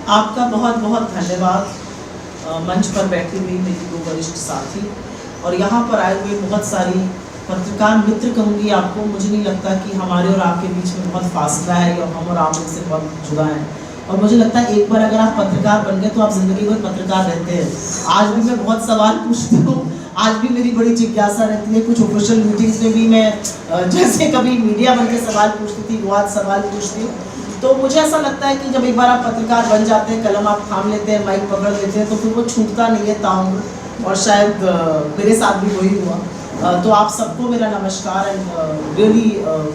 आपका बहुत बहुत धन्यवाद मंच पर बैठी हुई मेरी दो वरिष्ठ साथी और यहाँ पर आए हुए बहुत सारी पत्रकार मित्र कहूँगी आपको। मुझे नहीं लगता कि हमारे और आपके बीच में बहुत फासला है और हम और आप उनसे बहुत जुड़ा है। और मुझे लगता है एक बार अगर आप पत्रकार बन गए तो आप जिंदगी भर पत्रकार रहते हैं। आज भी मैं बहुत सवाल पूछती हूँ, आज भी मेरी बड़ी जिज्ञासा रहती है। कुछ ऑफिशियल मीटिंग्स में भी मैं जैसे कभी मीडिया बन के सवाल पूछती थी वो आज सवाल पूछती हूँ। तो मुझे ऐसा लगता है कि जब एक बार आप पत्रकार बन जाते हैं, कलम आप थाम लेते हैं, माइक पकड़ लेते हैं, तो फिर वो छूटता नहीं है ताउम्र। और शायद मेरे साथ भी वही हुआ। तो आप सबको मेरा नमस्कार and really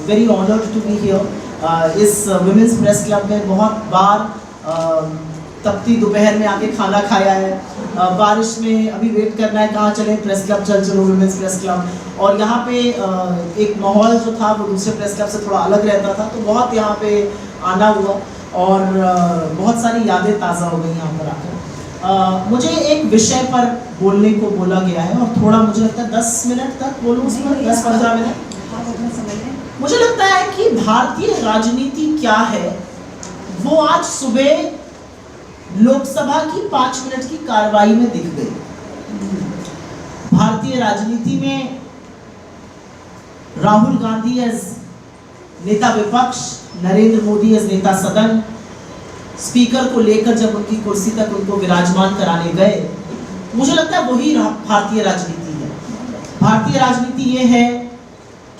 very honoured to be here इस वुमेन्स प्रेस क्लब में। बहुत बार तपती दोपहर में आके खाना खाया है, बारिश में अभी वेट करना है कहाँ चले, प्रेस क्लब चलो वुमेन्स प्रेस क्लब। और यहाँ पे एक माहौल जो था वो दूसरे प्रेस क्लब से थोड़ा अलग रहता था, तो बहुत यहाँ पे आना हुआ और बहुत सारी यादें ताज़ा हो गई यहाँ पर आकर। मुझे एक विषय पर बोलने को बोला गया है और थोड़ा मुझे लगता है 10 मिनट तक बोलूँ, उसमें 10-15 मिनट। मुझे लगता है कि भारतीय राजनीति क्या है वो आज सुबह लोकसभा की 5 मिनट की कार्रवाई में दिख गई। भारतीय राजनीति में राहुल गांधी एज नेता विपक्ष, नरेंद्र मोदी एज नेता सदन, स्पीकर को लेकर जब उनकी कुर्सी तक उनको विराजमान कराने गए, मुझे लगता है वही भारतीय राजनीति है। भारतीय राजनीति ये है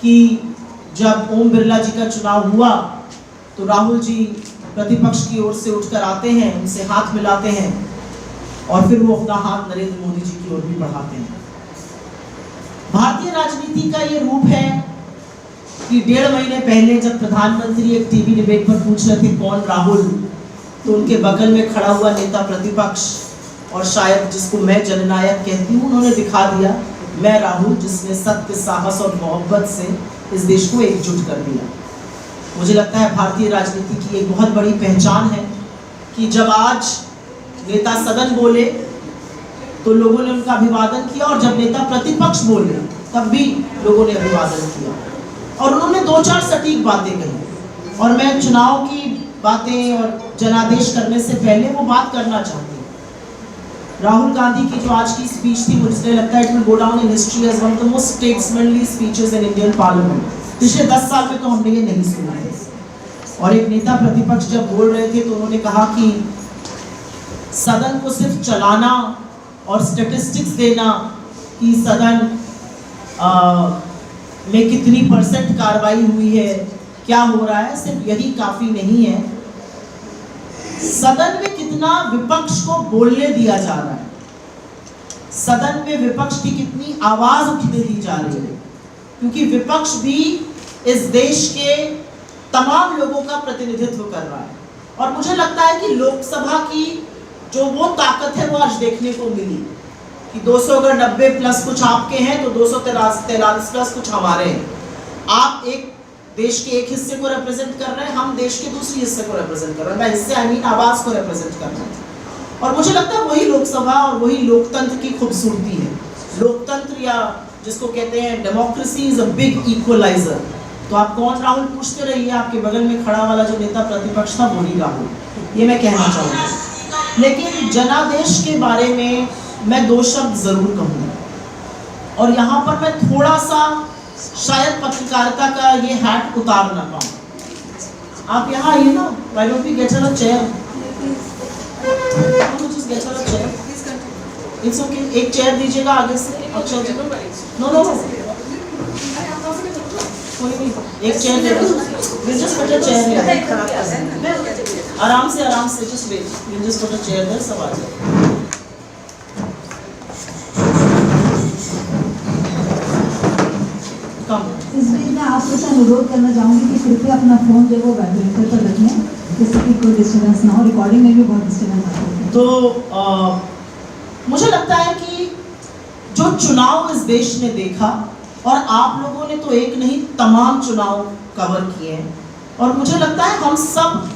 कि जब ओम बिरला जी का चुनाव हुआ तो राहुल जी प्रतिपक्ष की ओर से उठकर आते हैं, उनसे हाथ मिलाते हैं और फिर वो अपना हाथ नरेंद्र मोदी जी की ओर भी बढ़ाते हैं। भारतीय राजनीति का ये रूप है कि 1.5 महीने पहले जब प्रधानमंत्री एक टीवी डिबेट पर पूछ रहे थे कौन राहुल, तो उनके बगल में खड़ा हुआ नेता प्रतिपक्ष और शायद जिसको मैं जननायक कहती हूँ, उन्होंने दिखा दिया मैं राहुल, जिसने सत्य, साहस और मोहब्बत से इस देश को एकजुट कर दिया। मुझे लगता है भारतीय राजनीति की एक बहुत बड़ी पहचान है कि जब आज नेता सदन बोले तो लोगों ने उनका अभिवादन किया और जब नेता प्रतिपक्ष बोले तब भी लोगों ने अभिवादन किया और उन्होंने 2-4 सटीक बातें कही। और मैं चुनाव की बातें और जनादेश करने से पहले वो बात करना चाहती हूँ। राहुल गांधी की जो आज की स्पीच थी, मुझे लगता है it will go down in history as one of the most statesmanly speeches in Indian parliament. पिछले 10 साल में तो हमने ये नहीं सुना है। और एक नेता प्रतिपक्ष जब बोल रहे थे तो उन्होंने कहा कि सदन को सिर्फ चलाना और स्टैटिस्टिक्स देना कि सदन में कितनी % कार्रवाई हुई है, क्या हो रहा है, सिर्फ यही काफी नहीं है। सदन में कितना विपक्ष को बोलने दिया जा रहा है, सदन में विपक्ष की कितनी आवाज उठने दी जा रही है, क्योंकि विपक्ष भी इस देश के तमाम लोगों का प्रतिनिधित्व कर रहा है। और मुझे लगता है कि लोकसभा की जो वो ताकत है वो आज देखने को मिली कि 290+ कुछ आपके हैं तो 243+ कुछ हमारे हैं। आप एक देश के एक हिस्से को रिप्रेजेंट कर रहे हैं, हम देश के दूसरे हिस्से को रिप्रेजेंट कर रहे हैं। मैं हिस्से आई मीन आवाज को रिप्रेजेंट कर रहा हूँ। और मुझे लगता है वही लोकसभा और वही लोकतंत्र की खूबसूरती है। लोकतंत्र या जिसको कहते हैं democracy is a big equaliser. तो आप कौन राहुल पूछते रहिए, आपके बगल में खड़ा वाला जो नेता प्रतिपक्ष था वही राहुल, ये मैं कहना चाहूँगा। लेकिन जनादेश के बारे में मैं 2 शब्द जरूर कहूँगा और यहाँ पर मैं थोड़ा सा शायद पत्रकारिता का ये हैट उतार ना पाऊँ। आप यहाँ आइए ना, why don't we get a chair? Just get a chair, it's okay. एक चेयर दीजिएगा आगे से। अच्छा जी, नो कोई नहीं, एक चेयर दे दो। Will just put a chair, आराम से just wait, will just put a chair there, सब आ जाए। इस बीच में आपसे अनुरोध करना चाहूँगी कि कृपया अपना फोन जो वो वाइब्रेटर पर रखें, जिससे कि कोई डिस्टर्बेंस ना हो। रिकॉर्डिंग में भी बहुत डिस्टर्बेंस आता है। तो मुझे लगता है कि जो चुनाव इस देश ने देखा, और आप लोगों ने तो एक नहीं तमाम चुनाव कवर किए हैं, और मुझे लगता है हम सब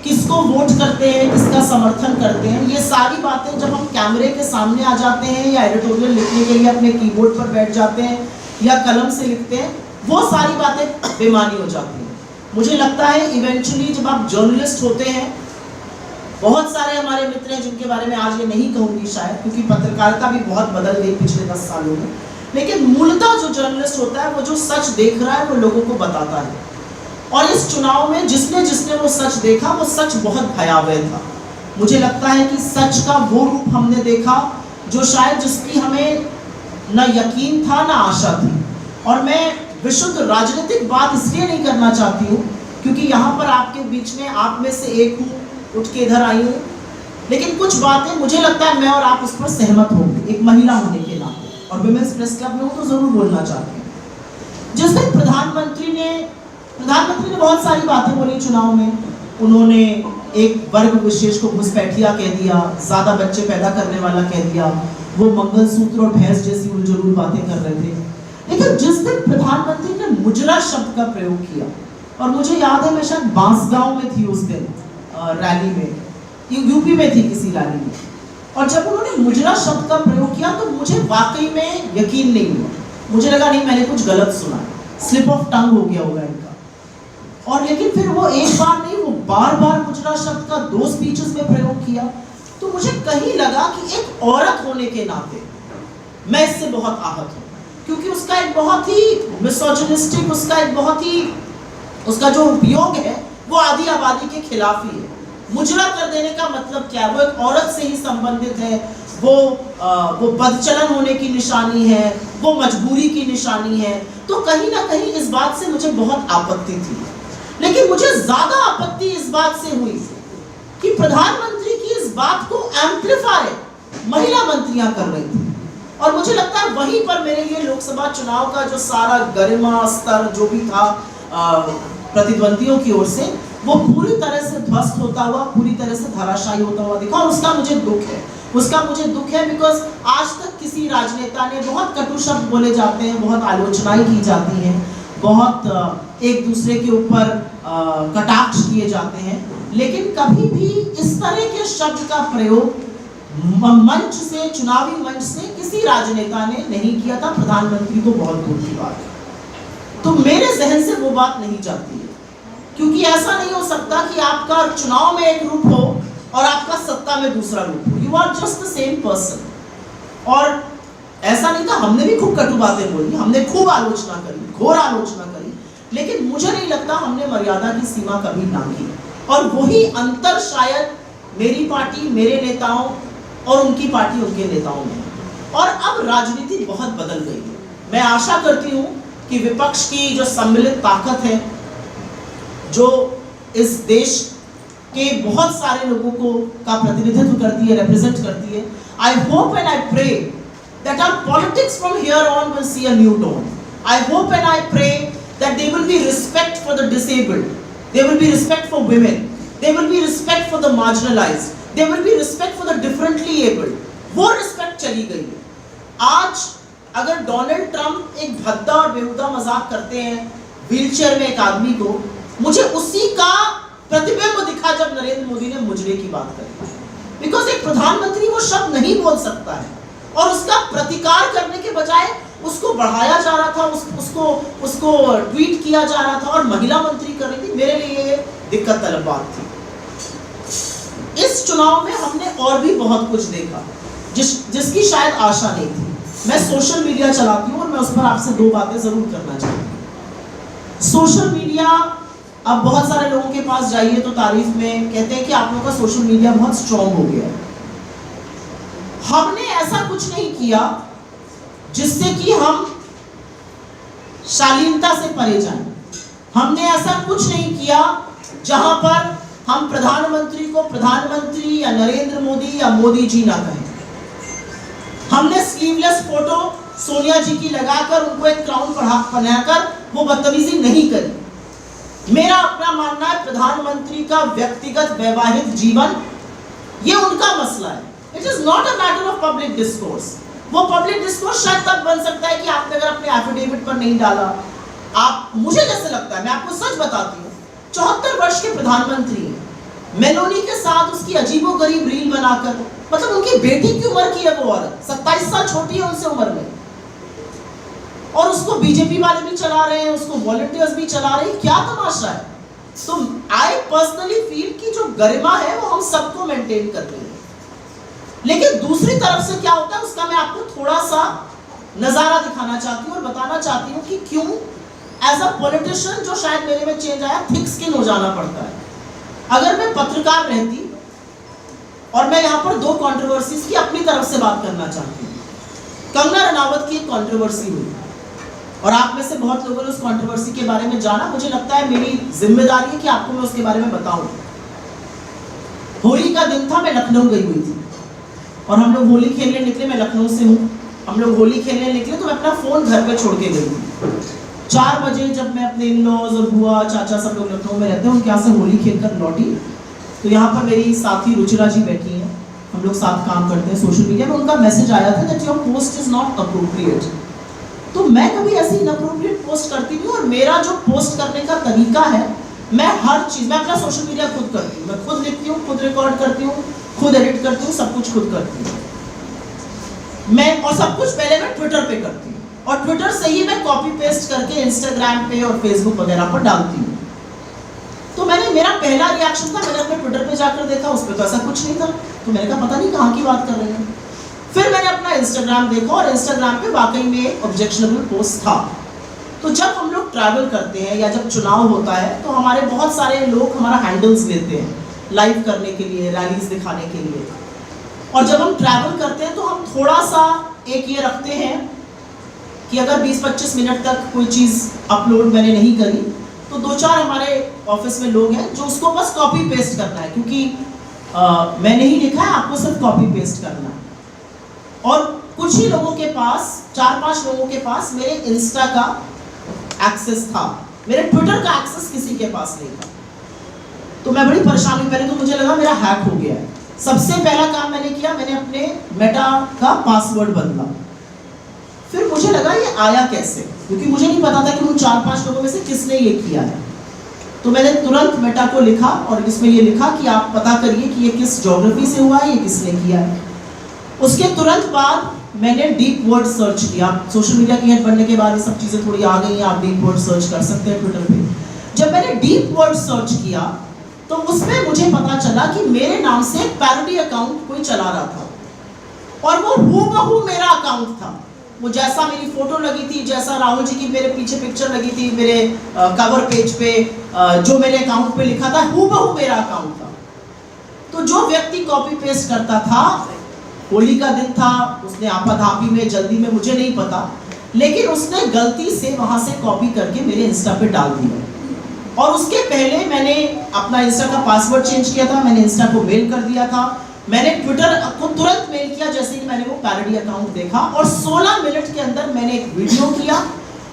किसको वोट करते हैं, किसका समर्थन करते हैं, ये सारी बातें जब हम कैमरे के सामने आ जाते हैं या एडिटोरियल लिखने के लिए अपने कीबोर्ड पर बैठ जाते हैं या कलम से लिखते हैं, वो सारी बातें बेमानी हो जाती हैं। मुझे लगता है इवेंचुअली जब आप जर्नलिस्ट होते हैं बहुत सारे हमारे मित्र हैं जिनके बारे में आज ये नहीं कहूंगी शायद, क्योंकि पत्रकारिता भी बहुत बदल गई पिछले 10 सालों में, लेकिन मूलतः जो जर्नलिस्ट होता है वो जो सच देख रहा है वो लोगों को बताता है। और इस चुनाव में जिसने जिसने वो सच देखा वो सच बहुत भयावह था। मुझे लगता है कि सच का वो रूप हमने देखा जो शायद जिसकी हमें न यकीन था न आशा थी। और मैं विशुद्ध राजनीतिक बात इसलिए नहीं करना चाहती हूँ क्योंकि यहाँ पर आपके बीच में आप में से एक हूँ, उठ के इधर आई हूँ, लेकिन कुछ बातें मुझे लगता है मैं और आप उस पर सहमत होंगे एक महिला होने के नाते, और विमेंस प्रेस क्लब में हूँ तो जरूर बोलना चाहती हूँ। जिस दिन प्रधानमंत्री ने बहुत सारी बातें बोली चुनाव में। उन्होंने एक वर्ग विशेष को घुसपैठिया कह दिया, ज्यादा बच्चे पैदा करने वाला कह दिया, वो मंगलसूत्र और भैंस जैसी उलझुल बातें कर रहे थे। लेकिन जिस दिन प्रधानमंत्री ने मुजरा शब्द का प्रयोग किया, और मुझे याद है मैं शायद बांसगांव में थी उस दिन रैली में, यूपी में थी किसी रैली में, और जब उन्होंने मुजरा शब्द का प्रयोग किया तो मुझे वाकई में यकीन नहीं हुआ। मुझे लगा नहीं मैंने कुछ गलत सुना, स्लिप ऑफ टंग हो गया होगा इनका। और लेकिन फिर वो एक बार नहीं, वो बार बार मुजरा शब्द का 2 स्पीचेस में प्रयोग किया। तो मुझे कहीं लगा कि एक औरत होने के नाते मैं इससे बहुत आहत हूँ, क्योंकि उसका एक बहुत ही मिसोजिनिस्टिक, उसका जो उपयोग है वो आधी आबादी के खिलाफ ही है। मुजरा कर देने का मतलब क्या है? वो एक औरत से ही संबंधित है, वो बदचलन होने की निशानी है, वो मजबूरी की निशानी है। तो कहीं ना कहीं इस बात से मुझे बहुत आपत्ति थी। लेकिन मुझे ज्यादा आपत्ति इस बात से हुई कि प्रधानमंत्री की इस बात को एम्पलीफाई महिला मंत्रियां कर रही थी। और मुझे लगता है वहीं पर मेरे लिए लोकसभा चुनाव का जो सारा गरिमा स्तर जो भी था प्रतिद्वंदियों की ओर से, वो पूरी तरह से ध्वस्त होता हुआ, पूरी तरह से धराशायी होता हुआ दिखा। और उसका मुझे दुख है बिकॉज आज तक किसी राजनेता ने, बहुत कटु शब्द बोले जाते हैं, बहुत आलोचनाएं की जाती हैं, बहुत एक दूसरे के ऊपर कटाक्ष किए जाते हैं, लेकिन कभी भी इस तरह के शब्द का प्रयोग मंच से, चुनावी मंच से किसी राजनेता ने नहीं किया था। प्रधानमंत्री को बहुत दूर की बात है। तो मेरे जहन से वो बात नहीं जाती है, क्योंकि ऐसा नहीं हो सकता कि आपका चुनाव में एक रूप हो और आपका सत्ता में दूसरा रूप हो। You are just the same person. और ऐसा नहीं था, हमने भी खूब कटु बातें बोली, हमने खूब आलोचना करी, घोर आलोचना करी, लेकिन मुझे नहीं लगता हमने मर्यादा की सीमा कभी नांगी। और वही अंतर शायद मेरी पार्टी, मेरे नेताओं और उनकी पार्टी, उनके नेताओं में। और अब राजनीति बहुत बदल गई है। मैं आशा करती हूँ कि विपक्ष की जो सम्मिलित ताकत है, जो इस देश के बहुत सारे लोगों को का प्रतिनिधित्व करती है, रिप्रेजेंट करती है, I hope and I pray that our politics from here on will see a new tone. I hope and I pray that there will be respect for the disabled, there will be respect for women, there will be respect for the marginalized, there will be respect for the differently abled. वो respect चली गई है। आज अगर Donald Trump एक भद्दा और बेहुदा मजाक करते हैं व्हीलचेयर में एक आदमी को, मुझे उसी का प्रतिबिंब दिखा जब नरेंद्र मोदी ने मुजरे की बात करी। बिकॉज एक प्रधानमंत्री वो शब्द नहीं बोल सकता है, और उसका प्रतिकार करने के बजाय उसको बढ़ाया जा रहा था, उसको ट्वीट किया जा रहा था, और महिला मंत्री कर रही थी। मेरे लिए ये दिक्कत तलब बात थी। इस चुनाव में हमने और भी बहुत कुछ देखा जिसकी शायद आशा नहीं थी। मैं सोशल मीडिया चलाती हूँ और मैं उस पर आपसे 2 बातें जरूर करना चाहती हूँ। सोशल मीडिया, अब बहुत सारे लोगों के पास जाइए तो तारीफ में कहते हैं कि आप लोगों का सोशल मीडिया बहुत स्ट्रांग हो गया है। हमने ऐसा कुछ नहीं किया जिससे कि हम शालीनता से परे जाएं। हमने ऐसा कुछ नहीं किया जहां पर हम प्रधानमंत्री को प्रधानमंत्री या नरेंद्र मोदी या मोदी जी ना कहें। हमने स्लीवलेस फोटो सोनिया जी की लगाकर उनको एक क्राउन पहनाकर वो बदतमीजी नहीं करी। मेरा अपना मानना है प्रधानमंत्री का व्यक्तिगत वैवाहिक जीवन ये उनका मसला है। It is not a matter of public discourse. वो पब्लिक डिस्कोर्स शायद तब बन सकता है कि आपने अगर अपने एफिडेविट पर नहीं डाला। आप, मुझे जैसे लगता है, मैं आपको सच बताती हूँ, 74 वर्ष के प्रधानमंत्री हैं, मेलोनी के साथ उसकी अजीबोगरीब रील बनाकर, मतलब उनकी बेटी की उम्र की है वो औरत, 27 साल छोटी है उनसे उम्र में, और उसको बीजेपी वाले भी चला रहे हैं, उसको वॉलंटियर्स भी चला रहे हैं। क्या तमाशा है? तो आई पर्सनली फील कि जो गरिमा है वो हम सबको मेंटेन करनी है, लेकिन दूसरी तरफ से क्या होता है उसका मैं आपको थोड़ा सा नजारा दिखाना चाहती हूँ और बताना चाहती हूँ कि क्यों एज अ पॉलिटिशियन जो शायद मेरे में चेंज आया, थिक स्किन हो जाना पड़ता है। अगर मैं पत्रकार रहती और मैं यहाँ पर दो कंट्रोवर्सीज की अपनी तरफ से बात करना चाहती हूँ। कंगना रनावत की एक कंट्रोवर्सी हुई और आप में से बहुत लोगों ने उस कंट्रोवर्सी के बारे में जाना। मुझे लगता है मेरी जिम्मेदारी है कि आपको मैं उसके बारे में बताऊं। होली का दिन था, मैं लखनऊ गई हुई थी और हम लोग होली खेलने निकले। मैं लखनऊ से हूँ। हम लोग होली खेलने निकले तो मैं अपना फोन घर पे छोड़ के गई थी। 4 बजे जब मैं अपने इन-लॉज और बुआ चाचा सब लोग लखनऊ में रहते हैं, उनके यहाँ से होली खेलकर लौटी तो यहाँ पर मेरी साथी रुचिरा जी बैठी हैं, हम लोग साथ काम करते हैं सोशल मीडिया में। उनका मैसेज आया था that your post is not appropriate. तो मैं कभी ऐसी इनअप्रोप्रिएट पोस्ट करती नहीं और मेरा जो पोस्ट करने का तरीका है, मैं हर चीज, मैं अपना सोशल मीडिया खुद करती हूँ, मैं खुद लिखती हूँ, खुद रिकॉर्ड करती हूँ, खुद एडिट करती हूँ, सब कुछ खुद करती हूँ मैं। और सब कुछ पहले मैं ट्विटर पे करती हूँ और ट्विटर से ही मैं कॉपी पेस्ट करके इंस्टाग्राम पे और फेसबुक वगैरह पर डालती हूँ। तो मेरा पहला रिएक्शन था, मैंने अपने ट्विटर पे जाकर देखा, उस पर तो ऐसा कुछ नहीं था। तो मैंने कहा पता नहीं कहाँ की बात कर रहे हैं। फिर मैंने अपना इंस्टाग्राम देखा और इंस्टाग्राम पे वाकई में ऑब्जेक्शनेबल पोस्ट था। तो जब हम लोग ट्रैवल करते हैं या जब चुनाव होता है तो हमारे बहुत सारे लोग हमारा हैंडल्स लेते हैं लाइव करने के लिए, रैलीज दिखाने के लिए। और जब हम ट्रैवल करते हैं तो हम थोड़ा सा एक ये रखते हैं कि अगर 20-25 मिनट तक कोई चीज़ अपलोड मैंने नहीं करी तो 2-4 हमारे ऑफिस में लोग हैं जो उसको बस कॉपी पेस्ट करना है, क्योंकि मैंने ही लिखा है, आपको सिर्फ कॉपी पेस्ट करना है। और कुछ ही लोगों के पास, 4-5 लोगों के पास मेरे इंस्टा का एक्सेस था, मेरे ट्विटर का एक्सेस किसी के पास नहीं था। तो मैं बड़ी परेशान हुई। पहले तो मुझे लगा मेरा हैक हो गया है। सबसे पहला काम मैंने किया, मैंने अपने मेटा का पासवर्ड बदला। फिर मुझे लगा ये आया कैसे, क्योंकि मुझे नहीं पता था कि उन 4-5 लोगों में से किसने ये किया है। तो मैंने तुरंत मेटा को लिखा और इसमें ये लिखा कि आप पता करिए कि ये किस ज्योग्राफी से हुआ है, ये किसने किया है। उसके तुरंत बाद मैंने डीप वर्ड सर्च किया। सोशल मीडिया की हेड बनने के बाद ये सब चीज़ें थोड़ी आ गई हैं, आप डीप वर्ड सर्च कर सकते हैं ट्विटर पे। जब मैंने डीप वर्ड सर्च किया तो उसमें मुझे पता चला कि मेरे नाम से एक पैरोडी अकाउंट कोई चला रहा था और वो हूबहू मेरा अकाउंट था। वो जैसा मेरी फोटो लगी थी, जैसा राहुल जी की मेरे पीछे पिक्चर लगी थी मेरे कवर पेज पे, जो मेरे अकाउंट पे लिखा था, हूबहू मेरा अकाउंट था। तो जो व्यक्ति कॉपी पेस्ट करता था, होली का दिन था, उसने आपाधापी में, जल्दी में, मुझे नहीं पता, लेकिन उसने गलती से वहां से कॉपी करके मेरे इंस्टा पे डाल दिया। और उसके पहले मैंने अपना इंस्टा का पासवर्ड चेंज किया था, मैंने इंस्टा को मेल कर दिया था, मैंने ट्विटर को तुरंत मेल किया जैसे ही मैंने वो पैरोडी अकाउंट देखा, और 16 मिनट के अंदर मैंने एक वीडियो किया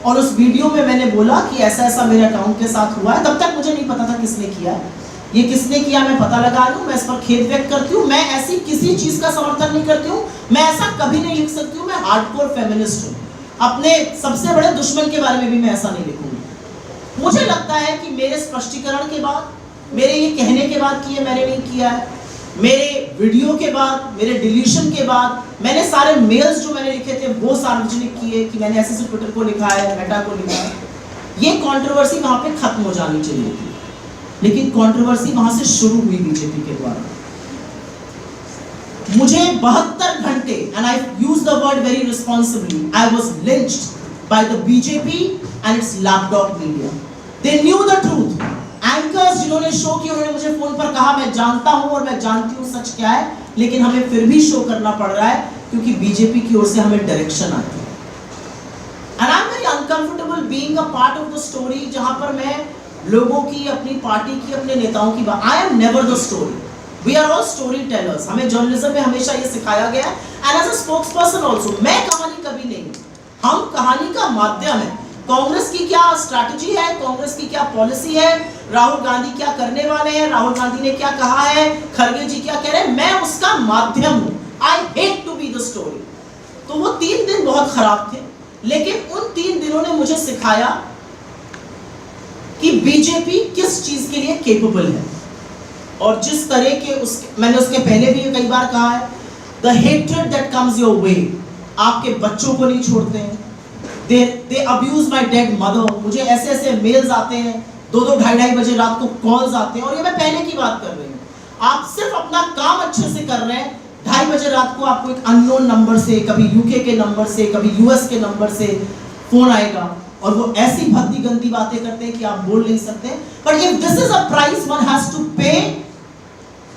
और उस वीडियो में मैंने बोला कि ऐसा ऐसा मेरे अकाउंट के साथ हुआ है। तब तक मुझे नहीं पता था किसने किया है, ये किसने किया मैं पता लगा लूं, मैं इस पर खेद व्यक्त करती हूँ। मैं ऐसी किसी चीज का समर्थन नहीं करती हूँ, मैं ऐसा कभी नहीं लिख सकती हूँ, मैं हार्डकोर फेमिनिस्ट हूँ। अपने सबसे बड़े दुश्मन के बारे में भी मैं ऐसा नहीं लिखूंगी। मुझे लगता है कि मेरे स्पष्टीकरण के बाद, मेरे ये कहने के बाद कि ये मैंने नहीं किया है, मेरे वीडियो के बाद, मेरे डिलीशन के बाद, मैंने सारे मेल्स जो मैंने लिखे थे वो सार्वजनिक किए कि मैंने ऐसे ट्विटर को लिखा है, मेटा को लिखा है। ये कंट्रोवर्सी वहां पे खत्म हो जानी चाहिए थी, लेकिन कंट्रोवर्सी वहां से शुरू हुई बीजेपी के द्वारा। मुझे 72 घंटे, and I use the word very responsibly, I was lynched by the BJP and it's laptop media. They knew the truth. Anchors जिन्होंने शो किया, उन्होंने मुझे फोन पर कहा मैं जानता हूं और मैं जानती हूं सच क्या है, लेकिन हमें फिर भी शो करना पड़ रहा है क्योंकि बीजेपी की ओर से हमें डायरेक्शन आती है। And I am very uncomfortable being a part of the story, जहां पर मैं लोगों की, अपनी पार्टी की, अपने नेताओं की बात, I am never the story, we are all storytellers. हमें जर्नलिज्म में हमेशा ये सिखाया गया है, and as a spokesperson also, मैं कहानी कभी नहीं, हम कहानी का माध्यम है। कांग्रेस की क्या स्ट्रैटेजी है, कांग्रेस की क्या पॉलिसी है, राहुल गांधी क्या करने वाले हैं, राहुल गांधी ने क्या कहा है, खरगे जी क्या कह रहे हैं, मैं उसका माध्यम हूं। I hate to be the story. तो वो 3 दिन बहुत खराब थे, लेकिन उन 3 दिनों ने मुझे सिखाया कि बीजेपी किस चीज के लिए केपेबल है। और जिस तरह के मैंने उसके पहले भी कई बार कहा है, the hatred that comes your way, आपके बच्चों को नहीं छोड़ते हैं, they abuse my dead mother। मुझे ऐसे ऐसे मेल्स आते हैं 2-2 ढाई बजे रात को कॉल्स आते हैं, और ये मैं पहले की बात कर रही हूँ। आप सिर्फ अपना काम अच्छे से कर रहे हैं, 2:30 बजे रात को आपको एक अननोन नंबर से, कभी यूके के नंबर से, कभी यूएस के नंबर से फोन आएगा, और वो ऐसी भद्दी गंदी बातें करते हैं कि आप बोल नहीं सकते। But if this is a price one has to pay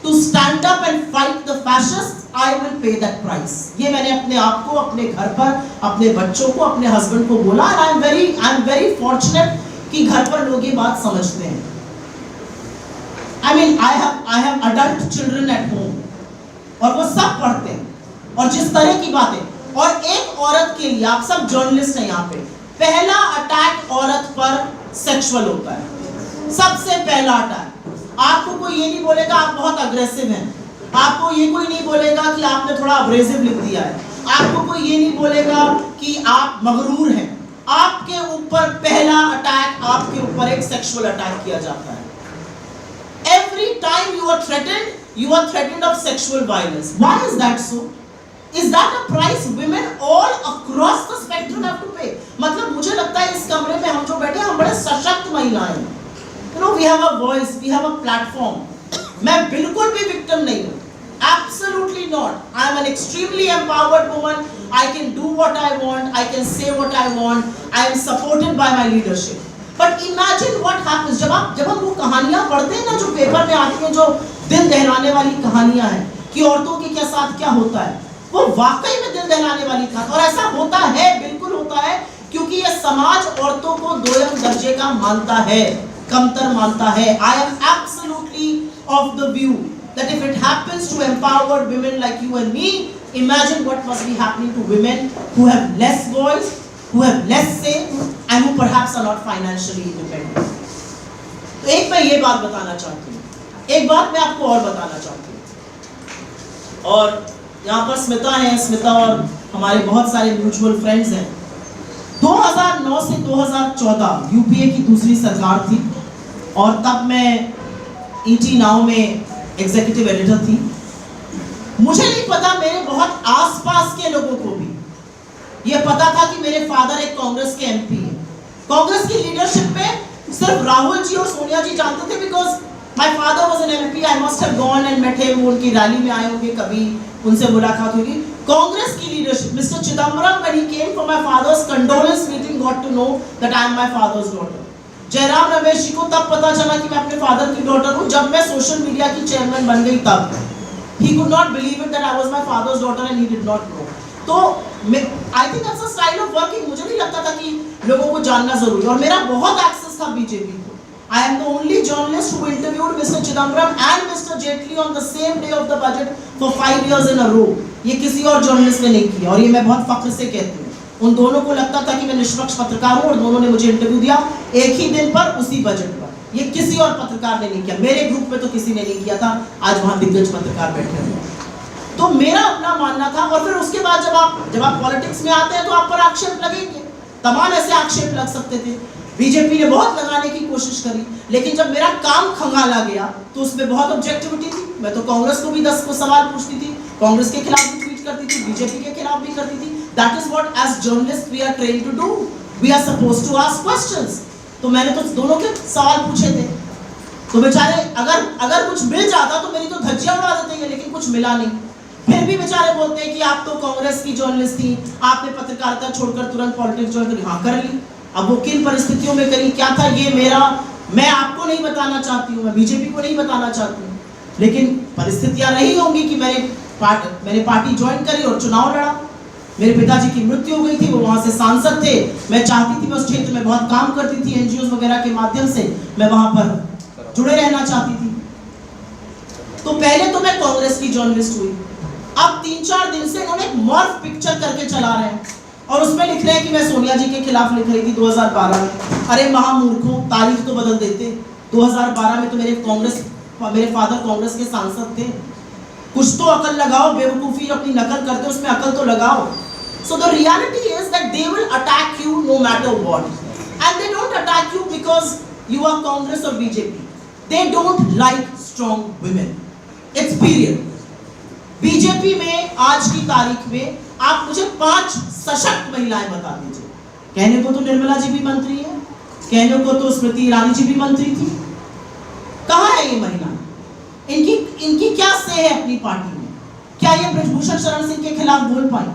to stand up and fight the fascist, I will pay that price. ये मैंने अपने आप को, अपने घर पर, अपने बच्चों को, अपने हस्बैंड को बोला। And I am very fortunate कि घर पर लोग ये बात समझते हैं। I mean, I have adult children at home, और वो सब पढ़ते हैं, और जिस तरह की बातें। और एक औरत के लिए, आप सब जर्नलिस्ट हैं यहाँ पे, पहला अटैक औरत पर सेक्सुअल होता है, सबसे पहला अटैक। आपको कोई ये नहीं बोलेगा आप बहुत अग्रेसिव हैं, आपको ये कोई नहीं बोलेगा कि आपने थोड़ा अब्रेसिव लिख दिया है, आपको कोई ये नहीं बोलेगा कि आप मगरूर हैं। आपके ऊपर पहला अटैक, आपके ऊपर एक सेक्सुअल अटैक किया जाता है। Every time you are threatened of sexual violence. Why is that so? Is that a price women all across the spectrum have to pay? मतलब मुझे लगता है इस कमरे में हम जो बैठे हैं, हम बड़े सशक्त महिलाएं हैं। You know, we have a voice, we have a platform. मैं बिल्कुल भी victim नहीं हूँ, absolutely not. I am an extremely empowered woman. I can do what I want. I can say what I want. I am supported by my leadership. But imagine what happens जब हम वो कहानियां पढ़ते हैं ना, जो पेपर में आती हैं, जो दिल दहलाने वाली कहानियां हैं कि औरतों के साथ क्या होता है, वो वाकई में दिल दहलाने वाली कहानी। और ऐसा होता है, बिल्कुल होता है, क्योंकि ये समाज औरतों को दोयम दर्जे का मानता है, कमतर मानता है। I am absolutely of the view that if it happens to empowered women like you and me, imagine what must be happening to women who have less voice, who have less say, and who perhaps are not financially independent. तो एक मैं ये बात बताना चाहती हूँ, एक बात मैं आपको और बताना चाहती हूँ। और यहाँ पर स्मिता है, स्मिता और हमारे बहुत सारे म्यूचुअल फ्रेंड्स हैं। 2009 से 2014 यूपीए की दूसरी सरकार थी, और तब मैं ईटी नाउ में एग्जीक्यूटिव एडिटर थी। मुझे नहीं पता, मेरे बहुत आसपास के लोगों को भी ये पता था कि मेरे फादर एक कांग्रेस के एमपी हैं। कांग्रेस की लीडरशिप में सिर्फ राहुल जी और सोनिया जी जानते थे, because my father was an MP. I must have gone and met him, उनकी रैली में आए होंगे, कभी उनसे मुलाकात होगी। कांग्रेस की leadership, mister Chidambaram when he came for my father's condolence meeting got to know that I am my father's daughter. Jairam Ramesh ji को तब पता चला कि मैं अपने फादर की डॉटर हूँ जब मैं सोशल मीडिया की चेयरमैन बन गई। तब he could not believe it that I was my father's daughter and he did not know. तो I think that's a style of working. मुझे नहीं लगता था कि लोगों को जानना जरूरी, और मेरा बहुत एक्सेस था बीजेपी को। I am the only journalist who interviewed Mr. Chidambaram and Mr. Jaitley on the same day of the budget for 5 years in a row. ये किसी और जर्नलिस्ट ने नहीं किया, और ये मैं बहुत फख्र से कहती हूँ। उन दोनों को लगता था कि मैं निष्पक्ष पत्रकार हूँ, और दोनों ने मुझे इंटरव्यू दिया एक ही दिन पर, उसी बजट पर। ये किसी और पत्रकार ने नहीं किया, मेरे ग्रुप में तो किसी ने नहीं किया था। आज वहाँ दिग्गज पत्रकार बैठे हुए। तो मेरा अपना मानना था। और फिर उसके बाद जब आप पॉलिटिक्स में आते हैं तो आप पर आक्षेप लगेंगे, तमाम ऐसे आक्षेप लग सकते थे। बीजेपी ने बहुत लगाने की कोशिश करी, लेकिन जब मेरा काम खंगाला गया तो उसमें बहुत ऑब्जेक्टिविटी थी। मैं तो कांग्रेस को भी 10 को सवाल पूछती थी, कांग्रेस के खिलाफ भी ट्वीट करती थी, बीजेपी के खिलाफ भी करती थी। That is what as journalist we are trained to do, we are supposed to ask questions. तो मैंने तो दोनों के सवाल पूछे थे। तो बेचारे अगर कुछ मिल जाता तो मेरी तो धज्जियां उड़ा देते हैं, लेकिन कुछ मिला नहीं। फिर भी बेचारे बोलते हैं कि आप तो कांग्रेस की जर्नलिस्ट थी, आपने पत्रकारिता छोड़कर तुरंत पॉलिटिक्स ज्वाइन करी। हाँ, कर ली। अब वो किन परिस्थितियों में करी, क्या था, ये मैं आपको नहीं बताना चाहती हूँ, मैं बीजेपी को नहीं बताना चाहती हूँ, लेकिन परिस्थितियां रही होंगी कि मैंने पार्टी ज्वाइन करी और चुनाव लड़ा। मेरे पिताजी की मृत्यु हो गई थी, वो वहां से सांसद थे। मैं चाहती थी, मैं उस क्षेत्र में बहुत काम करती थी, एनजीओ वगैरह के माध्यम से मैं वहां पर जुड़े रहना चाहती थी। तो पहले तो मैं कांग्रेस की जर्नलिस्ट हुई। अब 3-4 दिन से इन्होंने एक मॉर्फ पिक्चर करके चला रहे हैं, और उसमें लिख रहे हैं कि मैं सोनिया जी के खिलाफ लिख रही थी 2012 में। अरे महामूर्खों, तारीख तो बदल देते। 2012 में तो मेरे फादर कांग्रेस के सांसद थे। कुछ तो अकल लगाओ, बेवकूफी अपनी नकल करते उसमें अकल तो लगाओ। So the reality is that they will attack you no matter what, and they don't attack you because you are Congress or BJP. They don't like strong women. It's period. BJP में आज की तारीख में आप मुझे 5 सशक्त महिलाएं बता दीजिए। कहने को तो निर्मला जी भी मंत्री है, कहने को तो स्मृति ईरानी जी भी मंत्री थी। कहाँ है ये महिला? इनकी क्या से है अपनी पार्टी में? क्या ये ब्रजभूषण शरण सिंह के खिलाफ बोल पाई?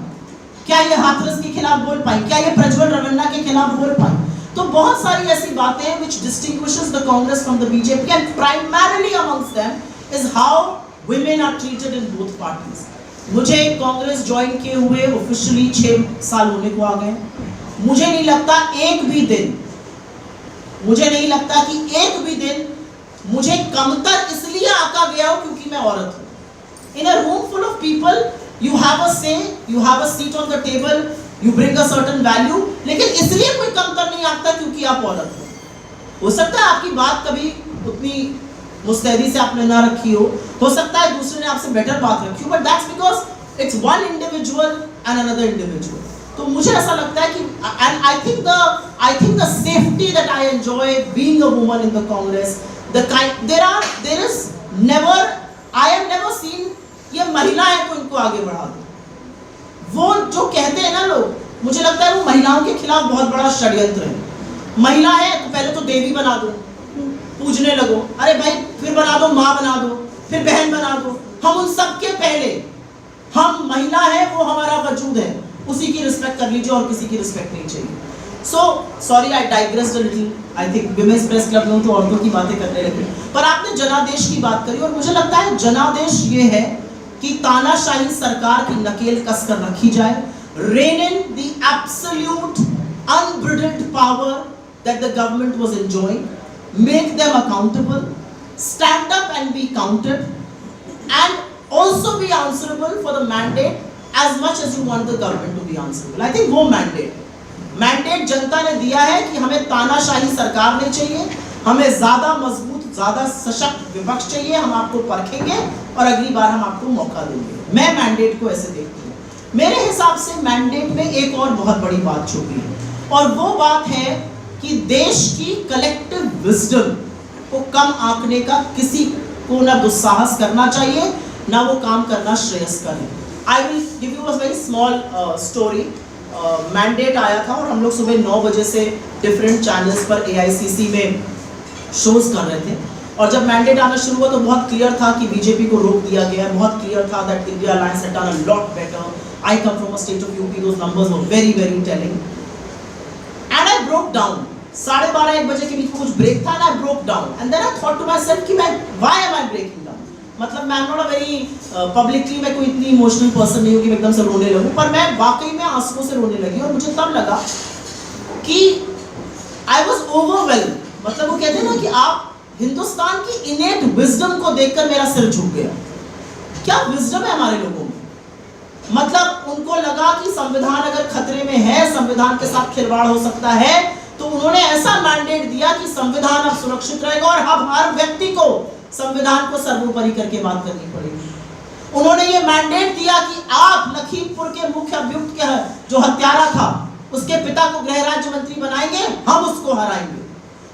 क्या ये हाथरस के खिलाफ बोल पाई? क्या ये प्रज्वल रवन्ना के खिलाफ बोल पाई? तो बहुत सारी ऐसी बातें हैं which distinguishes the Congress from the BJP, and primarily amongst them is how women are treated in both parties. मुझे कांग्रेस ज्वाइन किए हुए ऑफिशियली 6 साल होने को आ गए। मुझे नहीं लगता कि एक भी दिन मुझे कमतर इसलिए आका गया हो क्योंकि मैं औरत हूँ। In a room full of people, you have a say, you have a seat on the table, you bring a certain value, लेकिन इसलिए कोई कमतर नहीं आता क्योंकि आप औरत हो सकता है आपकी बात कभी उतनी मुस्तैदी से आपने ना रखी हो सकता है दूसरे ने आपसे बेटर बात रखी हो, but that's because it's one individual and another individual. तो मुझे ऐसा लगता है कि and I think the safety that I enjoy being a woman in the Congress, there is never, I have never seen ये महिला है तो इनको आगे बढ़ा दो। वो जो कहते हैं ना लोग, मुझे लगता है वो महिलाओं के खिलाफ बहुत बड़ा षड्यंत्र है। महिला है तो पहले तो देवी बना दो, पूजने लगो, अरे भाई फिर बना दो माँ बना दो, फिर बहन बना दो। हम उन सब के पहले, हम महिला है वो हमारा वजूद है, उसी की रिस्पेक्ट कर लीजिए और किसी की रिस्पेक्ट नहीं चाहिए। So sorry I digressed a little, I think women's press club में तो औरतों की बातें करने लगे, पर आपने जनादेश की बात करी और मुझे लगता है जनादेश ये है कि तानाशाही सरकार की नकेल कसकर रखी जाए, rein in the absolute unbridled power that the government was enjoying, make them accountable, stand up and be counted, and also be answerable for the mandate as much as you want the government to be answerable. I think वो mandate जनता ने दिया है कि हमें तानाशाही सरकार नहीं चाहिए, हमें ज्यादा मजबूत, ज्यादा सशक्त विपक्ष चाहिए, हम आपको परखेंगे और अगली बार हम आपको मौका देंगे। मैं मैंडेट को ऐसे देखती हूँ। मेरे हिसाब से मैंडेट में एक और बहुत बड़ी बात छुपी है, और वो बात है कि देश की कलेक्टिव विजडम को कम आंकने का किसी को ना दुस्साहस करना चाहिए, ना वो काम करना श्रेयस्कर है। I will give you a very small story. Mandate आया था और हम लोग सुबह 9 बजे से डिफरेंट चैनल्स पर AICC में शोज कर रहे थे, और जब मैंडेट आना शुरू हुआ तो बहुत क्लियर था कि बीजेपी को रोक दिया गया है। बहुत क्लियर था that India alliance had done a lot better. I come from a state of UP, those numbers were very very telling, and I broke down. 12:30-1 बजे के बीच में कुछ ब्रेक था, and I broke down, and then I thought to myself कि मैं why am I breaking down. मतलब मैं नॉट अ वेरी पब्लिकली मैं कोई इतनी इमोशनल पर्सन नहीं हूँ कि मैं एकदम से रोने लगूं, पर मैं वाकई में आंसुओं से रोने लगी, और मुझे तब लगा कि आई वाज ओवरवेल्म्ड। मतलब वो कहते हैं ना कि आप हिंदुस्तान की इनेट विजडम को देखकर मेरा सिर झुक गया। क्या विजडम है हमारे लोगों में? मतलब उनको लगा कि संविधान अगर खतरे में है, संविधान के साथ खिलवाड़ हो सकता है, तो उन्होंने ऐसा मैंडेट दिया कि संविधान अब सुरक्षित रहेगा और अब हर व्यक्ति को संविधान को सर्वोपरि करके बात करनी पड़ेगी। उन्होंने ये मैंडेट दिया कि आप लखीमपुर के मुख्य अभियुक्त के जो हत्यारा था उसके पिता को गृह राज्य मंत्री बनाएंगे, हम उसको हराएंगे।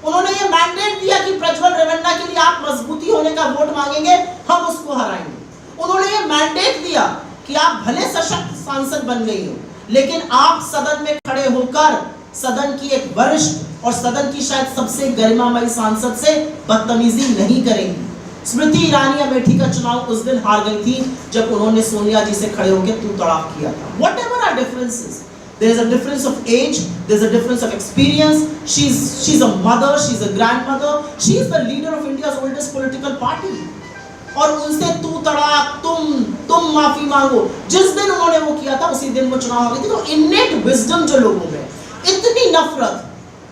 उन्होंने ये मैंडेट दिया कि प्रज्वल रवन्ना के लिए आप मजबूती होने का वोट मांगेंगे, हम उसको हराएंगे। उन्होंने ये मैंडेट दिया कि आप भले सशक्त सांसद बन गई हो, लेकिन आप सदन में खड़े होकर सदन की एक वरिष्ठ और सदन की शायद सबसे गरिमामयी सांसद से बदतमीजी नहीं करेंगी। स्मृति ईरानी अमेठी का चुनाव उस दिन हार गई थी जब उन्होंने सोनिया जी से खड़े होकर तू तड़ाक किया था। Whatever our differences, there is a difference of age, there is a difference of experience. She's a mother, she's a grandmother, she is the leader of India's oldest political party. और उनसे तू तड़ाक, तुम माफी मांगो, जिस दिन उन्होंने वो किया था उसी दिन वो चुनाव आ गई थी। तो इनेट विजडम जो लोगों में, इतनी नफरत,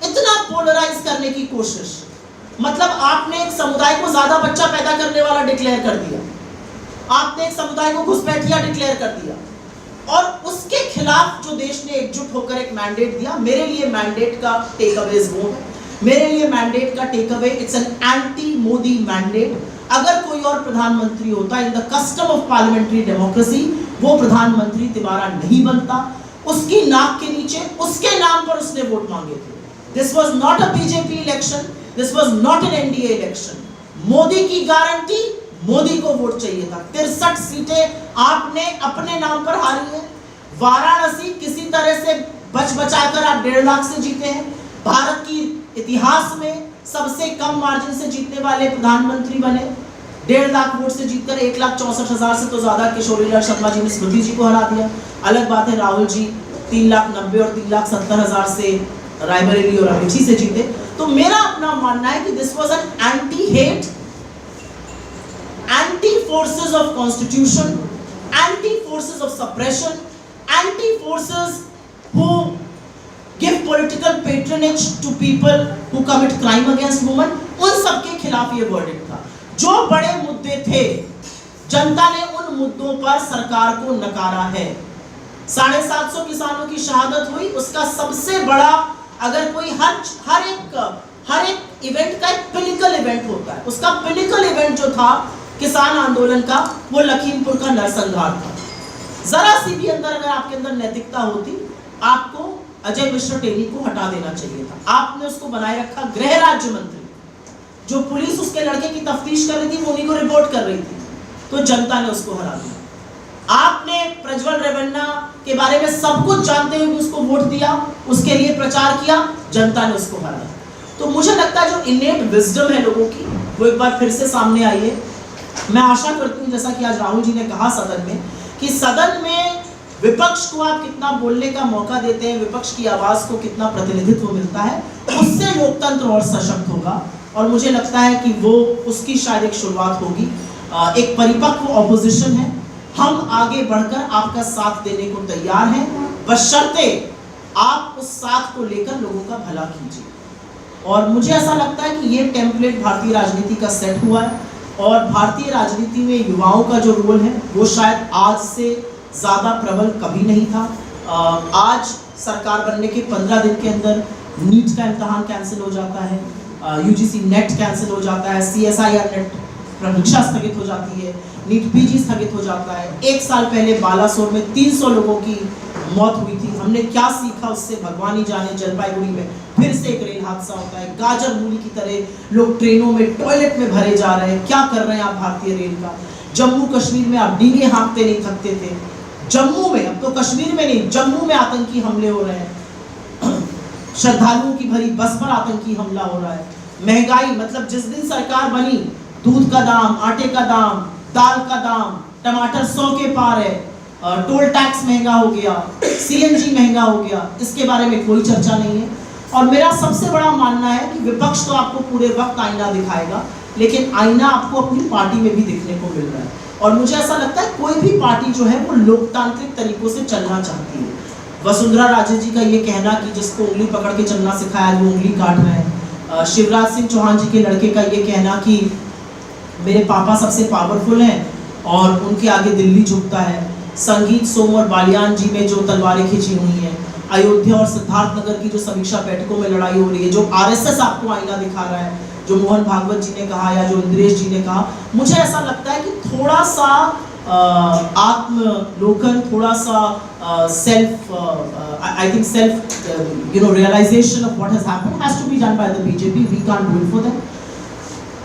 इतना पोलराइज करने की कोशिश, मतलब आपने एक समुदाय को ज्यादा बच्चा पैदा करने वाला डिक्लेयर कर दिया, आपने एक समुदाय को घुसपैठिया डिक्लेयर कर दिया, और उसके खिलाफ जो देश ने एकजुट होकर एक मैंडेट दिया। मेरे लिए मैंडेट का टेक अवे वो है, मेरे लिए मैंडेट का take away it's an anti Modi mandate. अगर कोई और प्रधानमंत्री होता in the custom of parliamentary democracy, वो प्रधानमंत्री दोबारा नहीं बनता। उसकी नाक के नीचे उसके नाम पर उसने वोट मांगे थे। This was not a BJP election, this was not an NDA election. Modi की गारंटी, मोदी को वोट चाहिए था। 63 सीटें आपने अपने नाम पर हारी है। वाराणसी किसी तरह से बच बचाकर आप 1.5 लाख से जीते हैं। भारत की इतिहास में सबसे कम मार्जिन से जीतने वाले प्रधानमंत्री बने। 1.5 लाख वोट से जीतकर 1,64,000 से तो ज्यादा किशोरीलाल शर्मा जी ने स्मृति जी को हरा दिया। अलग बात है राहुल जी 3,90,000 और 3,70,000 से रायबरेली और अमेठी से जीते। तो मेरा अपना मानना है कि this was an anti hate, anti forces of constitution, anti forces of suppression, anti forces who give political patronage to people who commit crime against women, उन सबके खिलाफ ये वर्डिक्ट था। जो बड़े मुद्दे थे जनता ने उन मुद्दों पर सरकार को नकारा है। 750 किसानों की शहादत हुई, उसका सबसे बड़ा, अगर कोई हर एक इवेंट का एक पिनिकल इवेंट होता है, उसका पिनिकल इवेंट जो था किसान आंदोलन का, वो लखीमपुर का नरसंहार था। जरा सी भी अगर आपके अंदर नैतिकता होती, आपको अजय मिश्र टेनी को हटा देना चाहिए था। आपने उसको बनाए रखा गृह राज्य मंत्री, जो पुलिस उसके लड़के की तफ्तीश कर रही थी वो उन्हीं को रिपोर्ट कर रही थी, तो जनता ने उसको हरा दिया। आपने प्रज्वल रेवन्ना के बारे में सब कुछ जानते हुए भी उसको वोट दिया, उसके लिए प्रचार किया, जनता ने उसको हरा दिया। तो मुझे लगता है जो इनेट विजडम है लोगों की, वो एक बार फिर से सामने आई है। मैं आशा करती हूँ, जैसा कि आज राहुल जी ने कहा सदन में, कि सदन में विपक्ष को आप कितना बोलने का मौका देते हैं, विपक्ष की आवाज को कितना प्रतिनिधित्व मिलता है, उससे लोकतंत्र और सशक्त होगा। और मुझे लगता है कि वो उसकी शायद एक शुरुआत होगी। एक परिपक्व ऑपोजिशन है, हम आगे बढ़कर आपका साथ देने को तैयार हैं, बशर्ते आप उस साथ को लेकर लोगों का भला कीजिए। और मुझे ऐसा लगता है कि ये टेम्पलेट भारतीय राजनीति का सेट हुआ है, और भारतीय राजनीति में युवाओं का जो रोल है वो शायद आज से ज़्यादा प्रबल कभी नहीं था। आज सरकार बनने के 15 दिन के अंदर नीट का इम्तहान कैंसिल हो जाता है, यूजीसी नेट कैंसिल हो जाता है, CSIR नेट परीक्षा स्थगित हो जाती है, नीट PG स्थगित हो जाता है। 1 साल पहले बालासोर में 300 लोगों की मौत हुई थी। हमने क्या सीखा उससे भगवान ही जाने। जलपाईगुड़ी में फिर से एक रेल हादसा होता है, गाजर मूली की तरह लोग ट्रेनों में टॉयलेट में भरे जा रहे हैं। क्या कर रहे हैं आप भारतीय रेल का? जम्मू कश्मीर में आप डींगे हाँकते नहीं थकते थे, जम्मू में, अब तो कश्मीर में नहीं, जम्मू में आतंकी हमले हो रहे हैं, श्रद्धालुओं की भरी बस पर आतंकी हमला हो रहा है। महंगाई, मतलब जिस दिन सरकार बनी, दूध का दाम, आटे का दाम, दाल का दाम, टमाटर 100 के पार है, टोल टैक्स महंगा हो गया, CNG महंगा हो गया, इसके बारे में कोई चर्चा नहीं है। और मेरा सबसे बड़ा मानना है कि विपक्ष तो आपको पूरे वक्त आईना दिखाएगा, लेकिन आईना आपको अपनी पार्टी में भी दिखने को मिल रहा है। और मुझे ऐसा लगता है कोई भी पार्टी जो है वो लोकतांत्रिक तरीकों से चलना चाहती है। वसुंधरा राजे जी का ये कहना कि जिसको उंगली पकड़ के चलना सिखाया वो उंगली काट रहे हैं, शिवराज सिंह चौहान जी के लड़के का ये कहना कि मेरे पापा सबसे पावरफुल हैं और उनके आगे दिल्ली झुकता है, संगीत सोम और बालियान जी में जो तलवारें खींची हुई हैं, अयोध्या और सिद्धार्थनगर की जो समीक्षा बैठकों में लड़ाई हो रही है, जो RSS आपको आईना दिखा रहा है, जो मोहन भागवत जी ने कहा या जो इंद्रेश जी ने कहा, मुझे ऐसा लगता है कि थोड़ा सा आत्मलोकन, थोड़ा सा self realization of what has happened has to be done by the BJP. We can't do it for them.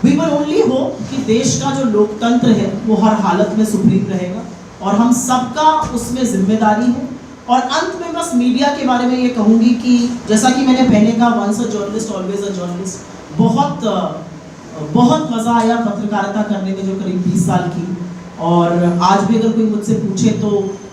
We will only hope कि देश का जो लोकतंत्र है वो हर हालत में सुप्रीम रहेगा और हम सबका उसमें जिम्मेदारी है। और अंत में बस मीडिया के बारे में ये कहूँगी कि जैसा कि मैंने पहले कहा, once a journalist always a journalist. बहुत मज़ा आया पत्रकारिता करने में जो करीब 20 साल की, और आज भी अगर कोई मुझसे पूछे तो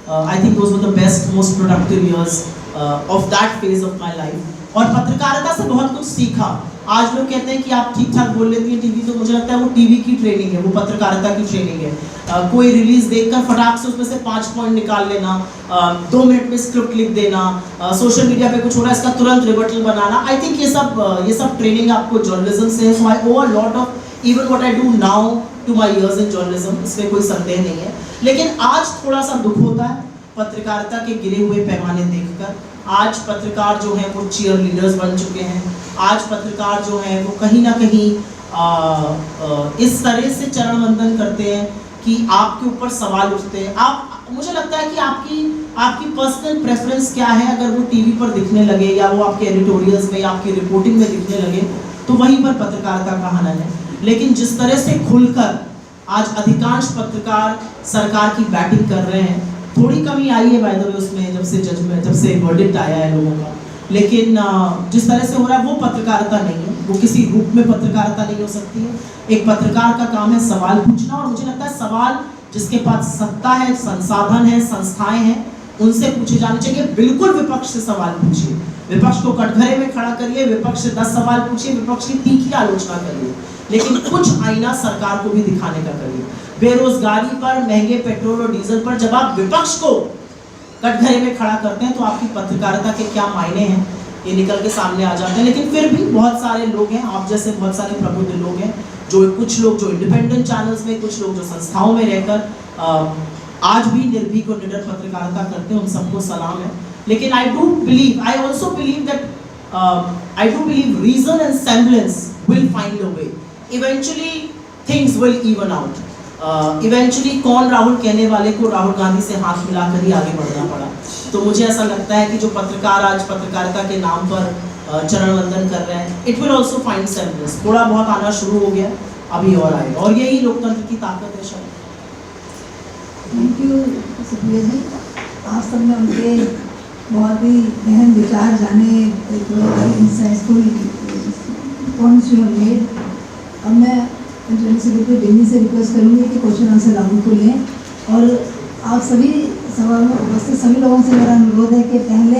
I think those were the best most productive years of that phase of my life. और पत्रकारिता से बहुत कुछ सीखा। आज लोग कहते हैं कि आप ठीक ठाक बोल लेती हैं टीवी, तो मुझे लगता है वो टीवी की ट्रेनिंग है, वो पत्रकारिता की ट्रेनिंग है। कोई रिलीज देखकर फटाक से उसमें से 5 पॉइंट निकाल लेना, 2 मिनट में स्क्रिप्ट लिख देना, सोशल मीडिया पे कुछ हो रहा है इसका तुरंत रिबटल बनाना, आई थिंक ये सब ट्रेनिंग आपको जर्नलिज्म से है। So I owe a lot of even what I do now to my years in journalism, इसमें कोई संदेह नहीं है। लेकिन आज थोड़ा सा दुख होता है पत्रकारिता के गिरे हुए पैमाने देखकर। आज पत्रकार जो हैं वो चीयर लीडर्स बन चुके हैं। आज पत्रकार जो हैं वो कहीं ना कहीं इस तरह से चरण वंदन करते हैं कि आपके ऊपर सवाल उठते हैं। मुझे लगता है कि आपकी पर्सनल प्रेफरेंस क्या है, अगर वो टीवी पर दिखने लगे या वो आपके एडिटोरियल्स में या आपकी रिपोर्टिंग में दिखने लगे तो वहीं पर पत्रकारिता का हनन है। लेकिन जिस तरह से खुलकर आज अधिकांश पत्रकार सरकार की बैटिंग कर रहे हैं, थोड़ी कमी आई है बाय द वे उसमें जब से वर्डिक्ट आया है लोगों का, लेकिन जिस तरह से हो रहा है वो पत्रकारिता नहीं है, वो किसी रूप में पत्रकारिता नहीं हो सकती है। एक पत्रकार का काम है सवाल पूछना, और मुझे लगता है सवाल जिसके पास सत्ता है, संसाधन है, संस्थाएं हैं, उनसे पूछे जाने चाहिए। बिल्कुल विपक्ष से सवाल पूछिए, विपक्ष को कटघरे में खड़ा करिए, विपक्ष से 10 सवाल पूछिए, विपक्ष की तीखी आलोचना करिए, लेकिन कुछ आईना सरकार को भी दिखाने का करिए। बेरोजगारी पर, महंगे पेट्रोल और डीजल पर जब आप विपक्ष को कटघरे में खड़ा करते हैं तो आपकी पत्रकारिता के क्या मायने हैं ये निकल के सामने आ जाते हैं। लेकिन फिर भी बहुत सारे लोग हैं, आप जैसे बहुत सारे प्रबुद्ध लोग हैं, जो कुछ लोग जो इंडिपेंडेंट चैनल्स में, कुछ लोग जो संस्थाओं में रहकर आज भी निर्भीक और निडर पत्रकारिता करते हैं, उन सबको सलाम है। लेकिन I also believe that reason and semblance will find a way, eventually things will even out. Eventually कौन राहुल कहने वाले को राहुल गांधी से हाथ मिलाकर ही आगे बढ़ना पड़ा। तो मुझे ऐसा लगता है कि जो पत्रकार आज पत्रकारिता के नाम पर चरण वंदन कर रहे हैं, it will also find semblance. थोड़ा बहुत आना शुरू हो गया, अभी और आएगा, और यही लोकतंत्र की ताकत है शायद। थैंक यू सुप्रिया जी, आप सबने उनके बहुत ही गहन विचार जाने, एक insightful points you have made. अब मैं जनरल सेक्रेटरी दिल्ली से रिक्वेस्ट करूँगी कि क्वेश्चन आंसर राउंड को लें, और आप सभी सभा में उपस्थित सभी लोगों से मेरा अनुरोध है कि पहले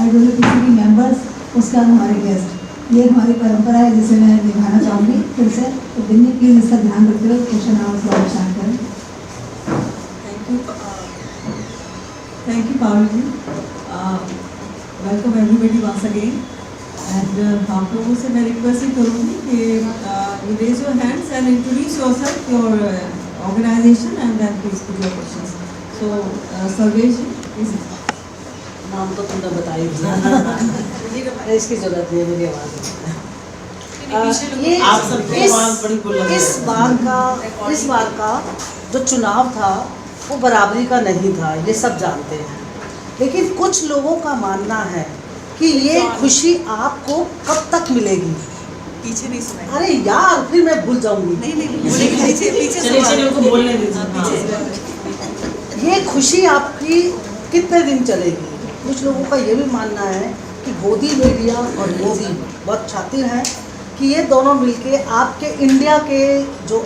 IWPC की मेंबर्स, उसके बाद हमारे गेस्ट। ये हमारी परंपरा है जिसे मैं निभाना चाहूँगी फिर से। तो दिल्ली प्लीज़ इसका ध्यान रखते हुए क्वेश्चन आंसर स्टार्ट करें। Thank you, Paul ji. Welcome everybody once again. And आप लोगों से मैं रिक्वेस्ट ही करूँगी कि you raise your hands and introduce yourself, your organization, and then please put your questions. So, Sarvesh ji, please. नाम तो तुमने बताई दिया, इसकी जरूरत नहीं है मेरी आवाज़। ये आप सबकी आवाज़ बड़ी बुलंद है। इस बार का जो चुनाव था वो बराबरी का नहीं था, ये सब जानते हैं। लेकिन कुछ लोगों का मानना है कि ये खुशी आपको कब तक मिलेगी। पीछे नहीं सुनाई। अरे यार, फिर मैं भूल जाऊंगी। चलिए उनको बोलने दीजिए। ये खुशी आपकी कितने दिन चलेगी। कुछ लोगों का ये भी मानना है कि गोदी मीडिया और मोदी बहुत शातिर हैं कि ये दोनों मिलके आपके इंडिया के जो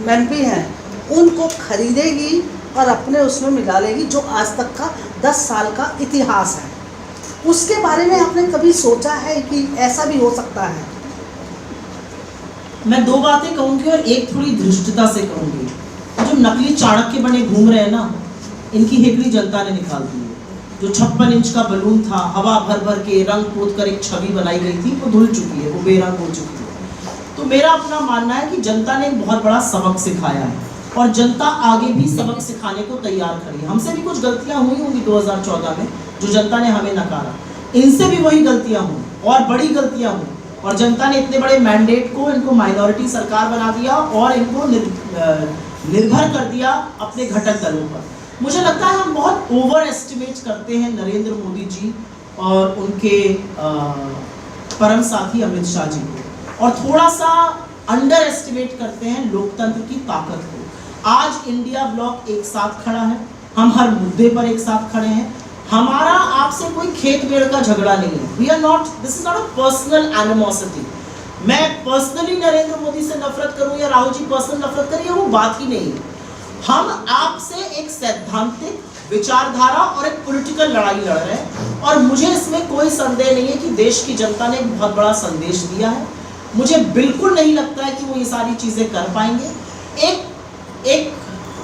MP हैं उनको खरीदेगी और अपने उसमें मिला लेगी, जो आज तक का 10 साल का इतिहास है। उसके बारे में आपने कभी सोचा है कि ऐसा भी हो सकता है? मैं 2 बातें कहूँगी और एक थोड़ी धृष्टता से कहूँगी। जो नकली चाणक्य बने घूम रहे हैं ना, इनकी हेकड़ी जनता ने निकाल दी है। जो 56 इंच का बलून था, हवा भर भर के रंग पोत कर एक छवि बनाई गई थी, वो धुल चुकी है, वो बेरंग हो चुकी है। तो मेरा अपना मानना है कि जनता ने एक बहुत बड़ा सबक सिखाया है, और जनता आगे भी सबक सिखाने को तैयार खड़ी है। हमसे भी कुछ गलतियां हुई होंगी 2014 में, जो जनता ने हमें नकारा। इनसे भी वही गलतियां हुई, और बड़ी गलतियां हुई, और जनता ने इतने बड़े मैंडेट को इनको माइनॉरिटी सरकार बना दिया और इनको निर्भर कर दिया अपने घटक दलों पर। मुझे लगता है हम बहुत ओवर एस्टिमेट करते हैं नरेंद्र मोदी जी और उनके परम साथी अमित शाह जी को, और थोड़ा सा अंडर एस्टिमेट करते हैं लोकतंत्र की ताकत को। आज इंडिया ब्लॉक एक साथ खड़ा है, हम हर मुद्दे पर एक साथ खड़े हैं। हमारा आपसे कोई खेत मेड़ का झगड़ा नहीं है। We are not, this is not a personal animosity. मैं पर्सनली नरेंद्र मोदी से नफरत करूं या राहुल जी पर्सनल नफरत करें, वो बात ही नहीं है। हम आपसे एक सैद्धांतिक विचारधारा और एक पॉलिटिकल लड़ाई लड़ रहे हैं, और मुझे इसमें कोई संदेह नहीं है कि देश की जनता ने एक बहुत बड़ा संदेश दिया है। मुझे बिल्कुल नहीं लगता है कि वो ये सारी चीज़ें कर पाएंगे। एक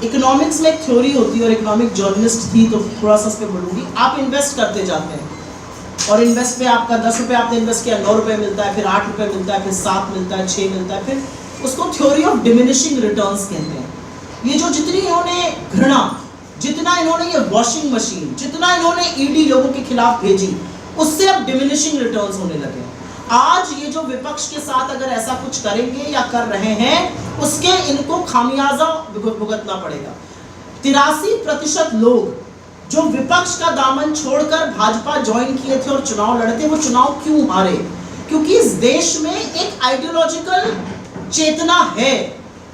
इकोनॉमिक्स में एक थ्योरी होती है, और इकोनॉमिक जर्नलिस्ट थी तो थोड़ा सा उस पर बोलूँगी। आप इन्वेस्ट करते जाते हैं, और इन्वेस्ट पे आपका 10 रुपये आपने इन्वेस्ट किया, 9 रुपये मिलता है, फिर 8 रुपये मिलता है, फिर 7 मिलता है, 6 मिलता है, फिर उसको थ्योरी ऑफ डिमिनिशिंग रिटर्न्स कहते हैं। ये जो जितनी इन्होंने घृणा, जितना इन्होंने ये वॉशिंग मशीन, जितना इन्होंने ED लोगों के खिलाफ भेजी, उससे अब डिमिनिशिंग रिटर्न्स होने लगे। आज ये जो विपक्ष के साथ अगर ऐसा कुछ करेंगे या कर रहे हैं, उसके इनको खामियाजा भुगतना पड़ेगा। 83% लोग जो विपक्ष का दामन छोड़कर भाजपा ज्वाइन किए थे और चुनाव लड़े थे, वो चुनाव क्यों हारे? क्योंकि इस देश में एक आइडियोलॉजिकल चेतना है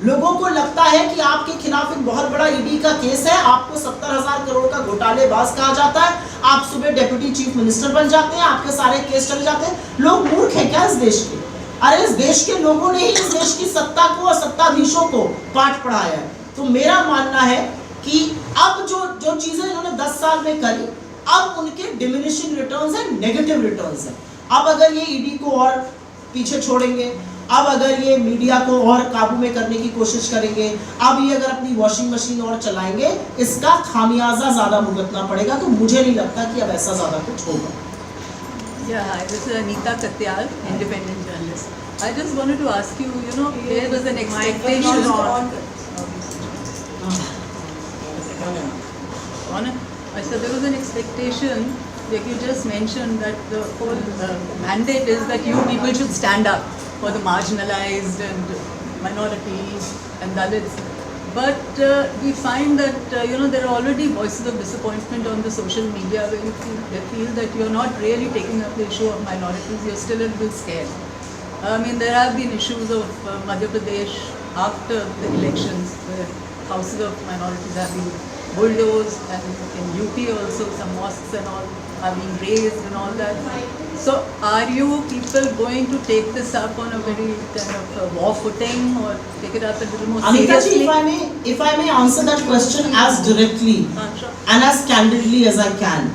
लोगों को लगता है कि आपके खिलाफ एक बहुत बड़ा ईडी का केस है, आपको 70,000 करोड़ का घोटालेबाज कहा जाता है, आप सुबह डेप्यूटी चीफ मिनिस्टर बन जाते हैं, आपके सारे केस चले जाते हैं। लोग मूर्ख हैं क्या इस देश के? अरे इस देश के लोगों ने ही इस देश की सत्ता को और सत्ताधीशों को पाठ पढ़ाया है। तो मेरा मानना है कि अब जो चीजें इन्होंने 10 साल में करी, अब उनके डिमिनिशिंग रिटर्न्स हैं, नेगेटिव रिटर्न्स हैं। अब अगर ये ईडी को और पीछे छोड़ेंगे, अब अगर ये मीडिया को और काबू में करने की कोशिश करेंगे, अब ये अगर अपनी वॉशिंग मशीन और चलाएंगे, इसका खामियाजा ज्यादा भुगतना पड़ेगा। तो मुझे नहीं लगता कि अब ऐसा ज्यादा कुछ होगा। Yeah, hi, this is Anita Katyal, independent journalist. I just wanted to ask you, there was an expectation I said there was an expectation, like you just mentioned, that the whole mandate is that you people should stand up for the marginalized and minorities and Dalits. But we find that there are already voices of disappointment on the social media where they feel that you're not really taking up the issue of minorities, you're still a little scared. I mean, there have been issues of Madhya Pradesh after the elections where houses of minorities have been bulldozed, and in UP also some mosques and all are being razed and all that. So are you people going to take this up on a very kind of war footing, or take it up a little more Anita ji, seriously? if I may answer that question as directly Sure. and as candidly as I can.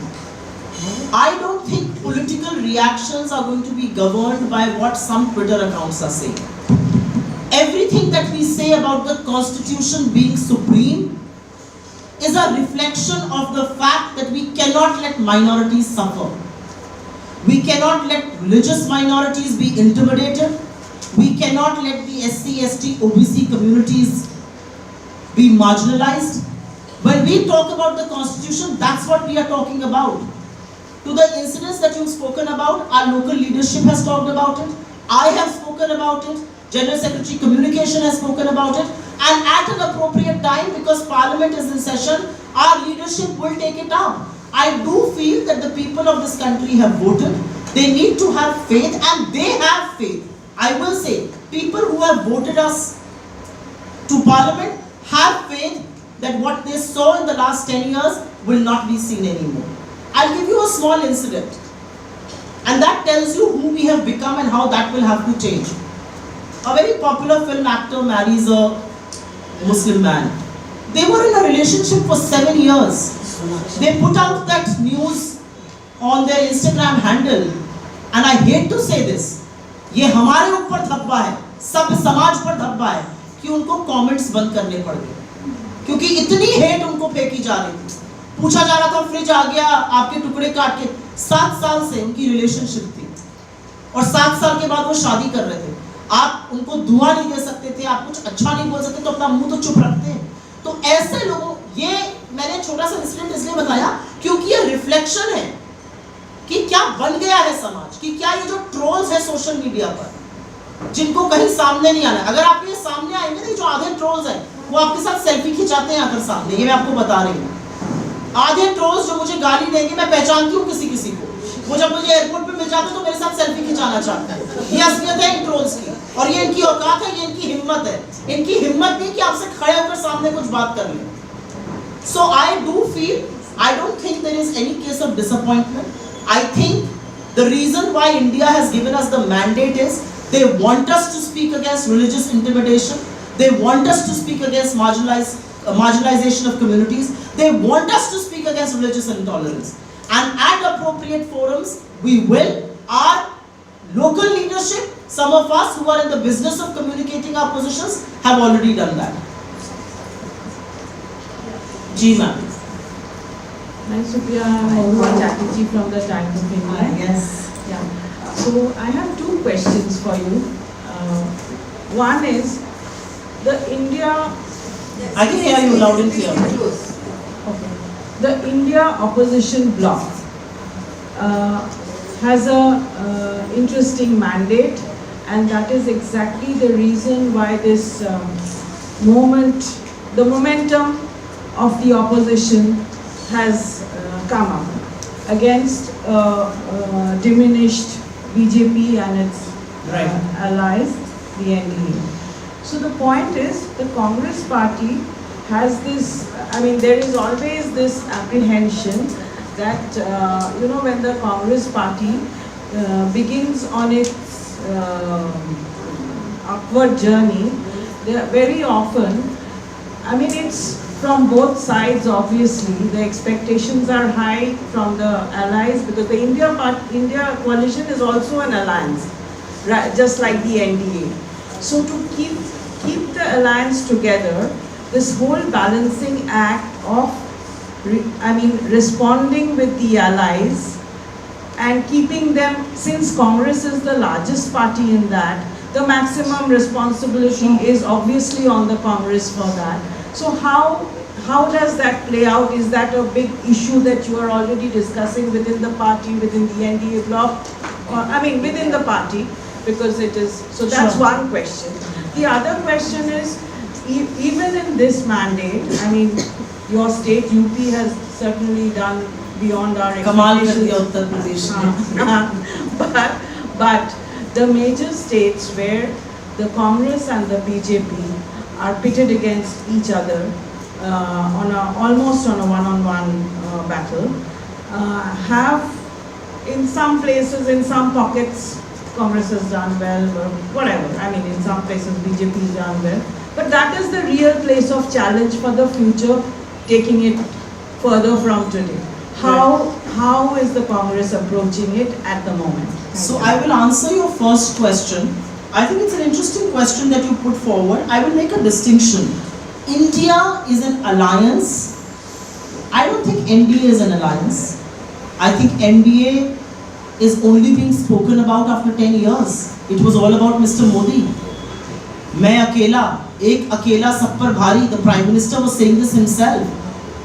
I don't think political reactions are going to be governed by what some Twitter accounts are saying. Everything that we say about the Constitution being supreme is a reflection of the fact that we cannot let minorities suffer. We cannot let religious minorities be intimidated. We cannot let the SC, ST, OBC communities be marginalized. When we talk about the Constitution, that's what we are talking about. To the incidents that you've spoken about, our local leadership has talked about it. I have spoken about it. General Secretary Communication has spoken about it. And at an appropriate time, because Parliament is in session, our leadership will take it up. I do feel that the people of this country have voted. They need to have faith, and they have faith. I will say, people who have voted us to Parliament have faith that what they saw in the last 10 years will not be seen anymore. I'll give you a small incident, and that tells you who we have become and how that will have to change. A very popular film actor marries a Muslim man. They were in a relationship for 7 years. They put out that news on their Instagram handle, and I hate to say this, ये हमारे ऊपर धब्बा है, सब समाज पर धब्बा है कि उनको कमेंट्स बंद करने पड़ गए, क्योंकि इतनी हेट उनको फेंकी जा रही थी। पूछा जा रहा था, फ्रिज आ गया आपके टुकड़े काट के। 7 साल से उनकी रिलेशनशिप थी, और 7 साल के बाद वो शादी कर रहे थे। आप उनको दुआ नहीं दे सकते थे, आप कुछ अच्छा नहीं बोल सकते, तो अपना मुंह तो चुप रखते हैं। तो ऐसे लोगों, ये मैंने छोटा सा इंसिडेंट इसलिए बताया क्योंकि ये रिफ्लेक्शन है कि क्या बन गया है समाज, कि क्या ये जो ट्रोल्स है सोशल मीडिया पर, जिनको कहीं सामने नहीं आना, अगर आप ये सामने आएंगे ना, जो आधे ट्रोल्स हैं वो आपके साथ सेल्फी खिंचाते हैं आकर सामने, ये मैं आपको बता रही हूँ। आधे ट्रोल्स जो मुझे गाली देंगे, मैं पहचानती हूँ किसी किसी को, वो जब मुझे एयरपोर्ट पे मिल जाते हैं तो मेरे साथ सेल्फी खिंचाना चाहते हैं। ये असलियत है इन ट्रोल्स की, और ये इनकी औकात है, ये इनकी हिम्मत है। इनकी हिम्मत नहीं कि आपसे खड़े होकर सामने कुछ बात कर लें। So I do feel, I don't think there is any case of disappointment. I think the reason why India has given us the mandate is they want us to speak against religious intimidation. They want us to speak against marginalization of communities. They want us to speak against religious intolerance. And at appropriate forums, we will. Our local leadership, some of us who are in the business of communicating our positions, have already done that. Ji ma'am. Hi Supriya, I'm Chatterjee from the Times of India. Yes. Yeah. So I have 2 questions for you. One is the India. I can hear you loud and clear. Okay. The India opposition bloc has a interesting mandate, and that is exactly the reason why this the momentum of the opposition has come up against diminished BJP and its allies, the NDA. So the point is, the Congress party has this, I mean, there is always this apprehension that, when the Congress party begins on its upward journey, very often, I mean, it's from both sides, obviously. The expectations are high from the allies, because the India coalition is also an alliance, right, just like the NDA. So to keep the alliance together, this whole balancing act of, responding with the allies and keeping them, since Congress is the largest party in that, the maximum responsibility is obviously on the Congress for that. So how does that play out? Is that a big issue that you are already discussing within the party, within the NDA bloc? Within the party, because it is, so that's Sure. one question. The other question is, even in this mandate, your state, UP, has certainly done beyond our कमाल कर expectations. दिया उत्तर प्रदेश ने. But the major states where the Congress and the BJP are pitted against each other almost on a one-on-one battle, have, in some places, in some pockets, Congress has done well, or whatever. In some places BJP has done well. But that is the real place of challenge for the future, taking it further from today. How is the Congress approaching it at the moment? So I will answer your first question. I think it's an interesting question that you put forward. I will make a distinction. India is an alliance. I don't think NDA is an alliance. I think NDA is only being spoken about after 10 years. It was all about Mr. Modi. मैं अकेला, एक अकेला सब पर भारी. The Prime Minister was saying this himself,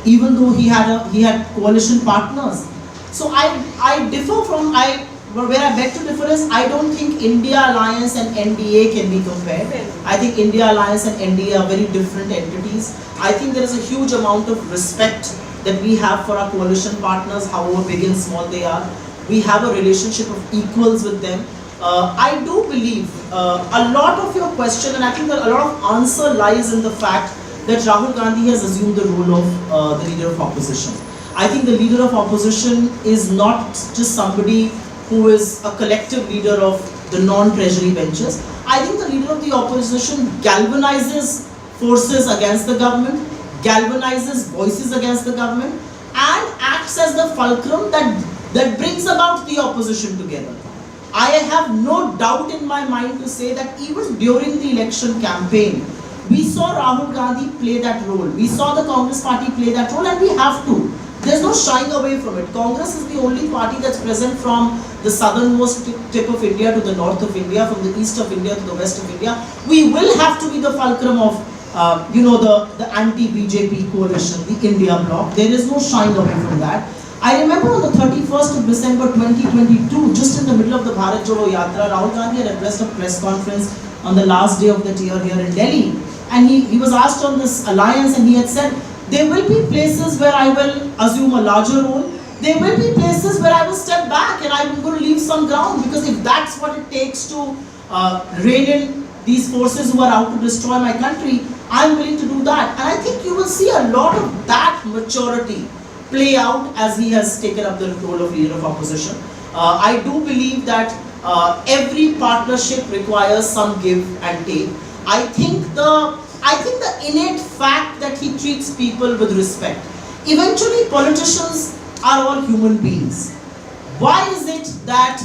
even though he had coalition partners. So I differ from where I beg to differ is, I don't think India Alliance and NDA can be compared. I think India Alliance and NDA are very different entities. I think there is a huge amount of respect that we have for our coalition partners, however big and small they are. We have a relationship of equals with them. I do believe a lot of your question, and I think that a lot of answer lies in the fact that Rahul Gandhi has assumed the role of the leader of opposition. I think the leader of opposition is not just somebody who is a collective leader of the non-treasury benches. I think the leader of the opposition galvanizes forces against the government, galvanizes voices against the government, and acts as the fulcrum that brings about the opposition together. I have no doubt in my mind to say that even during the election campaign, we saw Rahul Gandhi play that role. We saw the Congress party play that role, and we have to. There's no shying away from it. Congress is the only party that's present from the southernmost tip of India to the north of India, from the east of India to the west of India. We will have to be the fulcrum of, the anti-BJP coalition, the India bloc. There is no shying away from that. I remember on the 31st of December 2022, just in the middle of the Bharat Jodo Yatra, Rahul Gandhi had addressed a press conference on the last day of that year here in Delhi. And he was asked on this alliance, and he had said, there will be places where I will assume a larger role. There will be places where I will step back and I'm going to leave some ground, because if that's what it takes to rein in these forces who are out to destroy my country, I'm willing to do that. And I think you will see a lot of that maturity play out as he has taken up the role of leader of opposition. I do believe that every partnership requires some give and take. I think the innate fact that he treats people with respect. Eventually, politicians are all human beings. Why is it that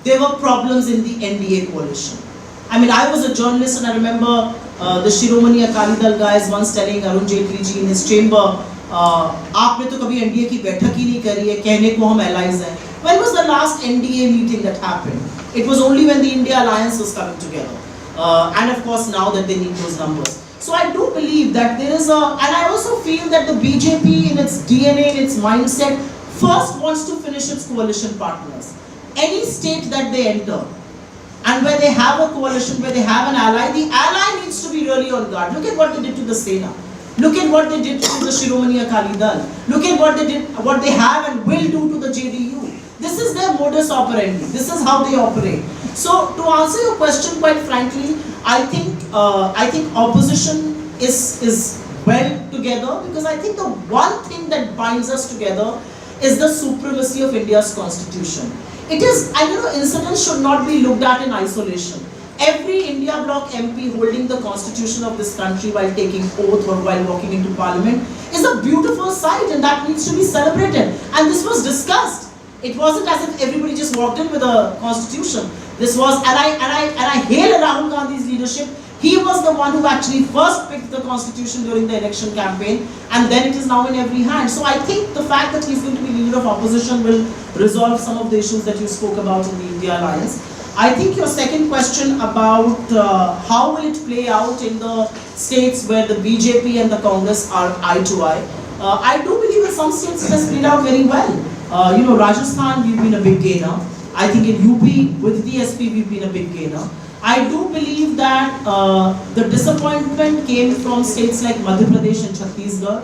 there were problems in the NDA coalition? I was a journalist, and I remember the Shiromani Akali Dal guys once telling Arun Jaitley ji in his chamber, आपने तो कभी NDA की बैठक ही नहीं करी है, कहने को हम allies हैं. When was the last NDA meeting that happened? It was only when the India Alliance was coming together. And of course now that they need those numbers. So I do believe that there is and I also feel that the BJP in its DNA, in its mindset, first wants to finish its coalition partners. Any state that they enter, and where they have a coalition, where they have an ally, the ally needs to be really on guard. Look at what they did to the Sena. Look at what they did to the Shiromani Akali Dal. Look at what they did, what they have and will do to the JDU. This is their modus operandi. This is how they operate. So to answer your question quite frankly, I think I think opposition is well together, because I think the one thing that binds us together is the supremacy of India's constitution. It is, and incidents should not be looked at in isolation. Every India bloc MP holding the constitution of this country while taking oath or while walking into parliament is a beautiful sight, and that needs to be celebrated. And this was discussed. It wasn't as if everybody just walked in with a constitution. This was, and I hail Rahul Gandhi's leadership. He was the one who actually first picked the constitution during the election campaign, and then it is now in every hand. So I think the fact that he's going to be leader of opposition will resolve some of the issues that you spoke about in the India Alliance. I think your second question about how will it play out in the states where the BJP and the Congress are eye to eye. I do believe in some states it has played out very well. Rajasthan, we've been a big gainer. I think in UP with the SP we've been a big gainer. I do believe that the disappointment came from states like Madhya Pradesh and Chhattisgarh.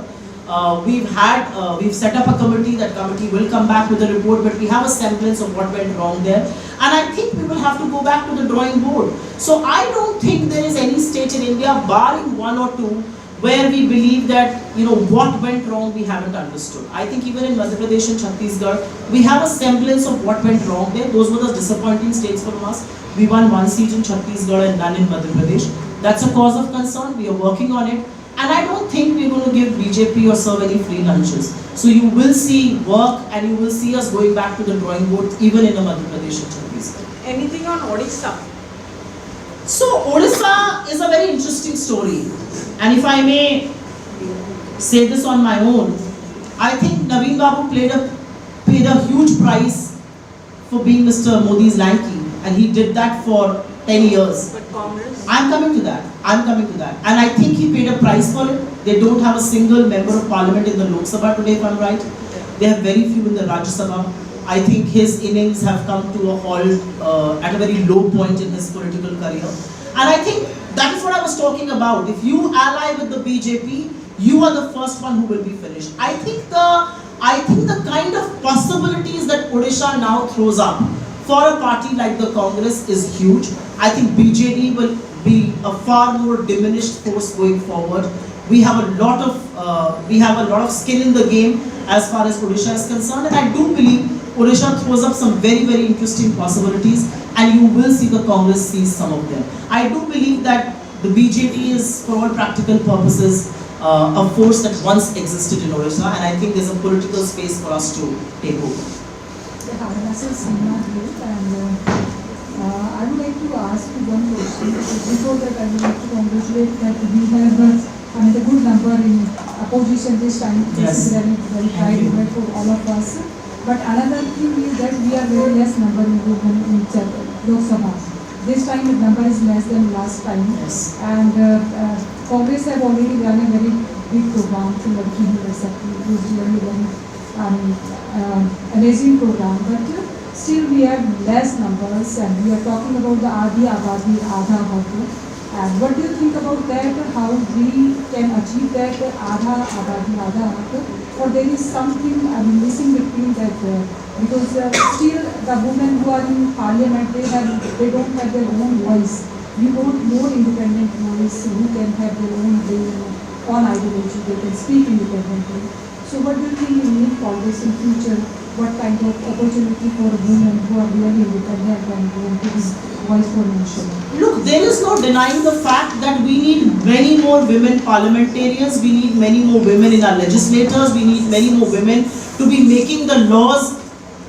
We've set up a committee. That committee will come back with a report, but we have a semblance of what went wrong there. And I think we will have to go back to the drawing board. So I don't think there is any state in India, barring one or two, where we believe that, what went wrong we haven't understood. I think even in Madhya Pradesh and Chhattisgarh, we have a semblance of what went wrong there. Those were the disappointing states for us. We won 1 seat in Chhattisgarh and none in Madhya Pradesh. That's a cause of concern. We are working on it. And I don't think we're going to give BJP or serve any free lunches. So you will see work, and you will see us going back to the drawing board even in Madhya Pradesh and Chhattisgarh. Anything on Odisha? So Odisha is a very interesting story. And if I may say this on my own, I think Naveen Babu paid a huge price for being Mr. Modi's Lanky. And he did that for 10 years. But Congress? I'm coming to that. And I think he paid a price for it. They don't have a single member of parliament in the Lok Sabha today, if I'm right. They have very few in the Rajya Sabha. I think his innings have come to a halt at a very low point in his political career. And I think that is what I was talking about. If you ally with the BJP, you are the first one who will be finished. I think the kind of possibilities that Odisha now throws up for a party like the Congress is huge. I think BJD will be a far more diminished force going forward. We have a lot of skin in the game as far as Odisha is concerned, and I do believe Odisha throws up some very, very interesting possibilities, and you will see the Congress seize some of them. I do believe that the BJP is, for all practical purposes, a force that once existed in Odisha, and I think there's a political space for us to take over. This is Simran here, and I would like to ask you one question. Before that, I would like to congratulate that we have a good number in opposition this time. Yes. This is very pride moment for all of us. But another thing is that we are very less number in Lok Sabha. This time the number is less than last time. Yes. And Congress have already done a very big program to Ladki Hai Sakhi, which is really very amazing program. But still we have less numbers, and we are talking about the Adi Abadi Adha Hak. And what do you think about that? How we can achieve that Adha Abadi Adha Hak? Or there is something missing between that? Because still the women who are in parliament, they don't have their own voice. We want more independent voice who can have their own ideology, they can speak independently. So what do you think we need Congress in future? What kind of opportunity for women who are really independent and want to be voice for nation? Look, there is no denying the fact that we need many more women parliamentarians, we need many more women in our legislators, we need many more women to be making the laws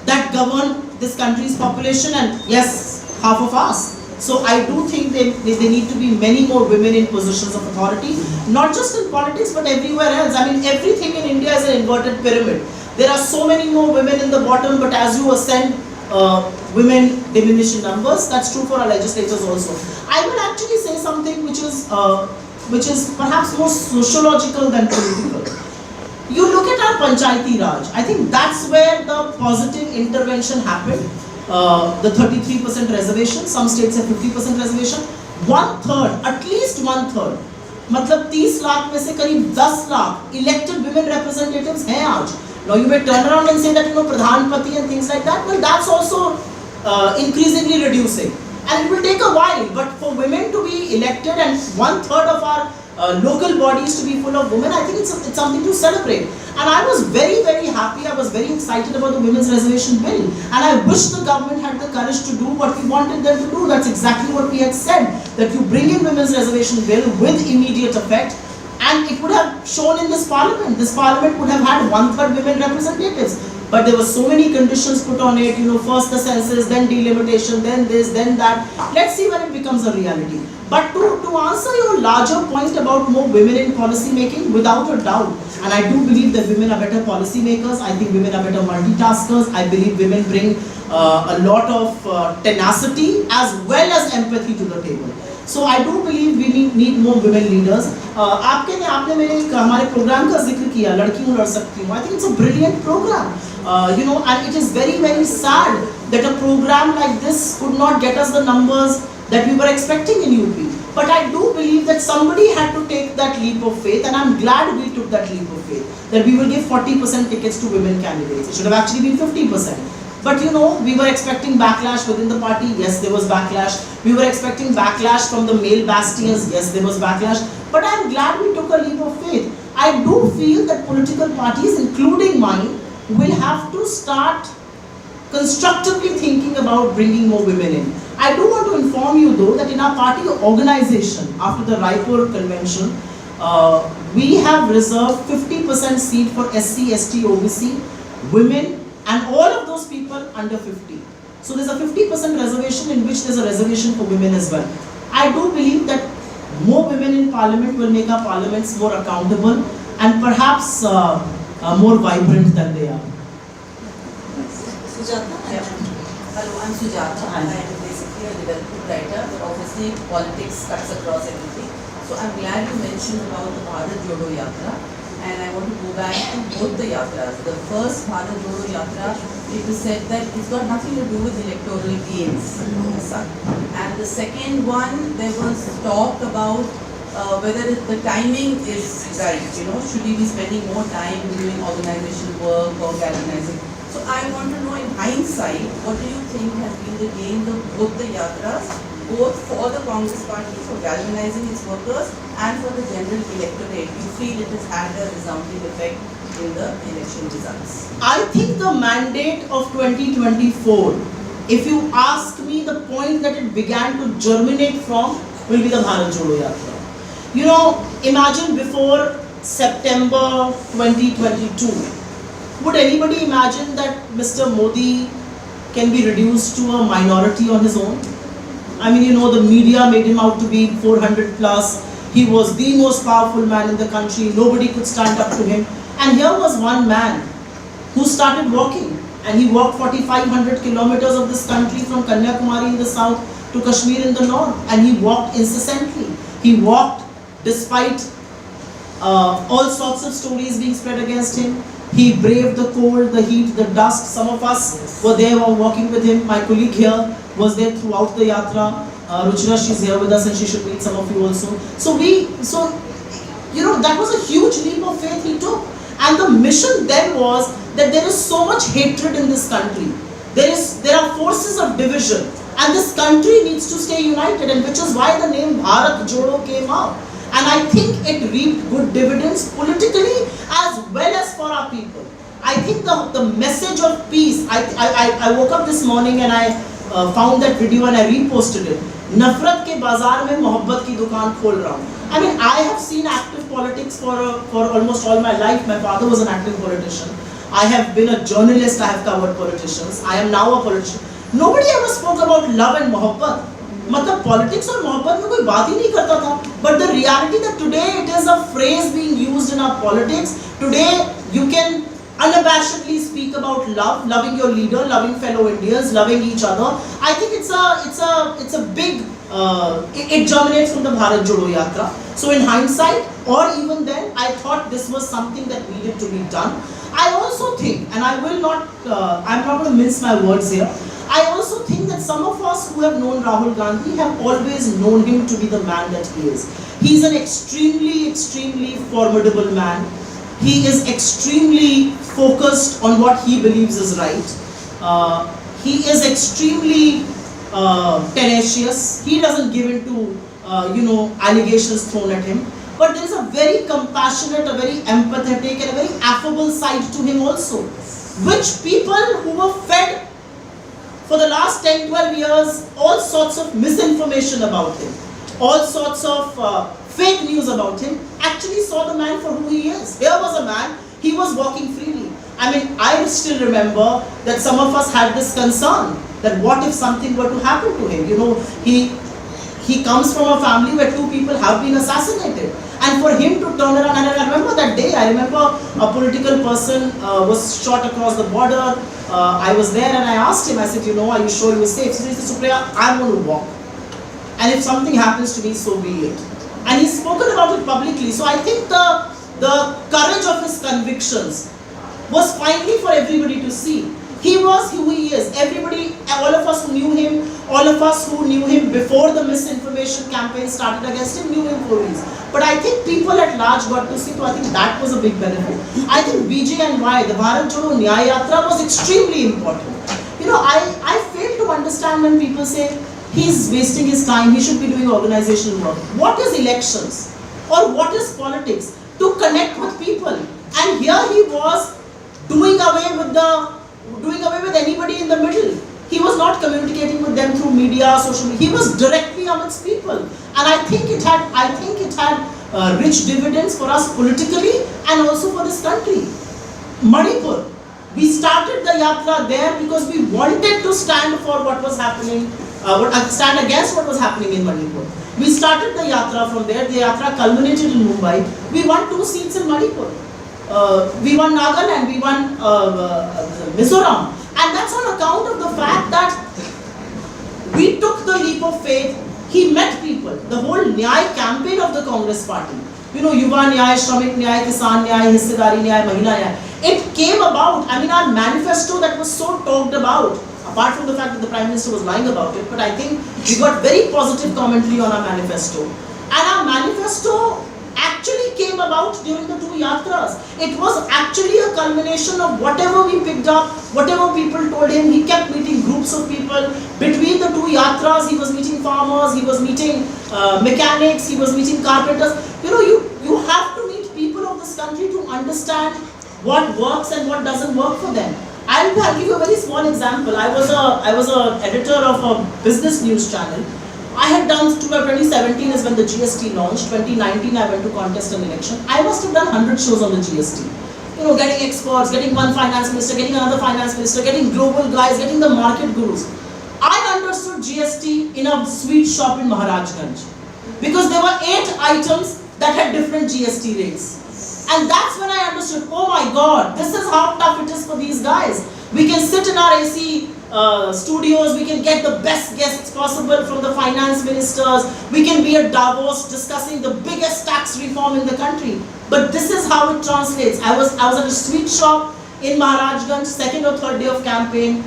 that govern this country's population, and yes, half of us. So I do think there need to be many more women in positions of authority, not just in politics but everywhere else. I mean, everything in India is an inverted pyramid. There are so many more women in the bottom, but as you ascend, women diminish in numbers. That's true for our legislators also. I will actually say something which is perhaps more sociological than political. You look at our Panchayati Raj. I think that's where the positive intervention happened. The 33% reservation, some states have 50% reservation. 1/3, at least 1/3, मतलब 30 लाख में से करीब 10 lakh elected women representatives हैं आज. Now you may turn around and say that Pradhanpati and things like that. Well, that's also increasingly reducing. and it will take a while. But for women to be elected and 1/3 of our local bodies to be full of women, I think it's something to celebrate. And I was very, very happy, I was very excited about the Women's Reservation Bill. And I wish the government had the courage to do what we wanted them to do. That's exactly what we had said, that you bring in Women's Reservation Bill with immediate effect, and it would have shown in this parliament. This parliament would have had 1/3 women representatives. But there were so many conditions put on it, first the census, then delimitation, then this, then that. Let's see when it becomes a reality. But to answer your larger point about more women in policy making, without a doubt, and I do believe that women are better policy makers, I think women are better multitaskers, I believe women bring a lot of tenacity as well as empathy to the table. So I do believe we need more women leaders. आपने मेरे हमारे programme का जिक्र किया, लड़की हूँ लड़ सकती हूँ. I think it's a brilliant program. And it is very, very sad that a program like this could not get us the numbers that we were expecting in UP. But I do believe that somebody had to take that leap of faith, and I'm glad we took that leap of faith, that we will give 40% tickets to women candidates. It should have actually been 50%. But we were expecting backlash within the party. Yes, there was backlash. We were expecting backlash from the male bastions. Yes, there was backlash. But I am glad we took a leap of faith. I do feel that political parties, including mine, will have to start constructively thinking about bringing more women in. I do want to inform you though that in our party organization, after the Raipur convention, we have reserved 50% seat for SC, ST, OBC, women, and all of those people under 50. So there's a 50% reservation in which there's a reservation for women as well. I do believe that more women in parliament will make our parliaments more accountable and perhaps more vibrant than they are. Sujata? Yeah. Hello, I'm Sujata. I'm basically a development writer, but obviously politics cuts across everything. So I'm glad you mentioned about the Bharat Jodo Yatra. And I want to go back to both the yatras. The first Bharat Jodo Yatra, it was said that it's got nothing to do with electoral gains as such. And the second one, there was talk about whether the timing is right. Should we be spending more time doing organizational work or galvanizing? So I want to know, in hindsight, what do you think has been the gain of both the yatras, both for the Congress party for galvanizing its workers and for the general electorate? You feel it has had a resounding effect in the election results? I think the mandate of 2024, if you ask me, the point that it began to germinate from will be the Bharat Jodo Yatra. Imagine before September 2022, would anybody imagine that Mr. Modi can be reduced to a minority on his own? I mean, the media made him out to be 400 plus. He was the most powerful man in the country. Nobody could stand up to him. And here was one man who started walking. And he walked 4,500 kilometers of this country from Kanyakumari in the south to Kashmir in the north. And he walked incessantly. He walked despite all sorts of stories being spread against him. He braved the cold, the heat, the dust. Some of us were there while walking with him. My colleague here was there throughout the yatra. Ruchira, she's here with us and she should meet some of you also. So that was a huge leap of faith he took. And the mission then was that there is so much hatred in this country. There are forces of division. And this country needs to stay united, and which is why the name Bharat Jodo came out. And I think it reaped good dividends politically as well as for our people. I think the message of peace, I woke up this morning and I found that video and I reposted it. Nafrat ke bazaar mein mohabbat ki dukaan khol raha hu. I mean, I have seen active politics for almost all my life. My father was an active politician. I have been a journalist, I have covered politicians. I am now a politician. Nobody ever spoke about love and mohabbat. मतलब politics और मोहब्बत में कोई बात ही नहीं करता था. But the reality that today it is a phrase being used in our politics. Today you can unabashedly speak about love, loving your leader, loving fellow Indians, loving each other. I think it's a big it germinates from the Bharat Jodo Yatra. So in hindsight, or even then, I thought this was something that needed to be done. I also think, and I will not, I'm not going to mince my words here. I also think that some of us who have known Rahul Gandhi have always known him to be the man that he is. He's an extremely, extremely formidable man. He is extremely focused on what he believes is right. He is extremely tenacious. He doesn't give in to allegations thrown at him. But there is a very compassionate, a very empathetic, and a very affable side to him also, which people who were fed for the last 10-12 years all sorts of misinformation about him, all sorts of fake news about him, actually saw the man for who he is. Here was a man, he was walking freely. I mean, I still remember that some of us had this concern that what if something were to happen to him? He comes from a family where 2 people have been assassinated. And for him to turn around, and I remember that day, I remember a political person was shot across the border. I was there and I asked him, I said, are you sure you were safe? So he said, Supriya, I'm going to walk. And if something happens to me, so be it. And he's spoken about it publicly. So I think the courage of his convictions was finally for everybody to see. He was who he is. Everybody, all of us who knew him, all of us who knew him before the misinformation campaign started against him, knew him for his. But I think people at large got to see, so I think that was a big benefit. I think BJNY, the Bharat Jodo Nyaya Yatra, was extremely important. I fail to understand when people say he's wasting his time, he should be doing organizational work. What is elections? Or what is politics? To connect with people. And here he was doing away with anybody in the middle. He was not communicating with them through media, social media. He was directly amongst people. And I think it had rich dividends for us politically and also for this country. Manipur. We started the yatra there because we wanted to stand for what was happening, stand against what was happening in Manipur. We started the yatra from there. The yatra culminated in Mumbai. We won 2 seats in Manipur. We won Nagaland, we won Mizoram. And that's on account of the fact that we took the leap of faith. He met people. The whole Nyay campaign of the Congress party. Yuva Nyay, Shramik Nyay, Kisan Nyay, Hissedari Nyay, Mahila Nyay. It came about, our manifesto that was so talked about, apart from the fact that the Prime Minister was lying about it, but I think we got very positive commentary on our manifesto. And our manifesto actually came about during the 2 yatras. It was actually a culmination of whatever we picked up, whatever people told him. He kept meeting groups of people. Between the 2 yatras, he was meeting farmers, he was meeting mechanics, he was meeting carpenters. You have to meet people of this country to understand what works and what doesn't work for them. I'll give you a very small example. I was an editor of a business news channel. I had done, 2017 is when the GST launched, 2019 I went to contest an election. I must have done 100 shows on the GST. Getting experts, getting one finance minister, getting another finance minister, getting global guys, getting the market gurus. I understood GST in a sweet shop in Maharajganj. Because there were 8 items that had different GST rates. And that's when I understood, oh my God, this is how tough it is for these guys. We can sit in our AC studios, we can get the best guests possible from the finance ministers, we can be at Davos discussing the biggest tax reform in the country. But this is how it translates. I was at a sweet shop in Maharajganj, 2nd or 3rd day of campaign,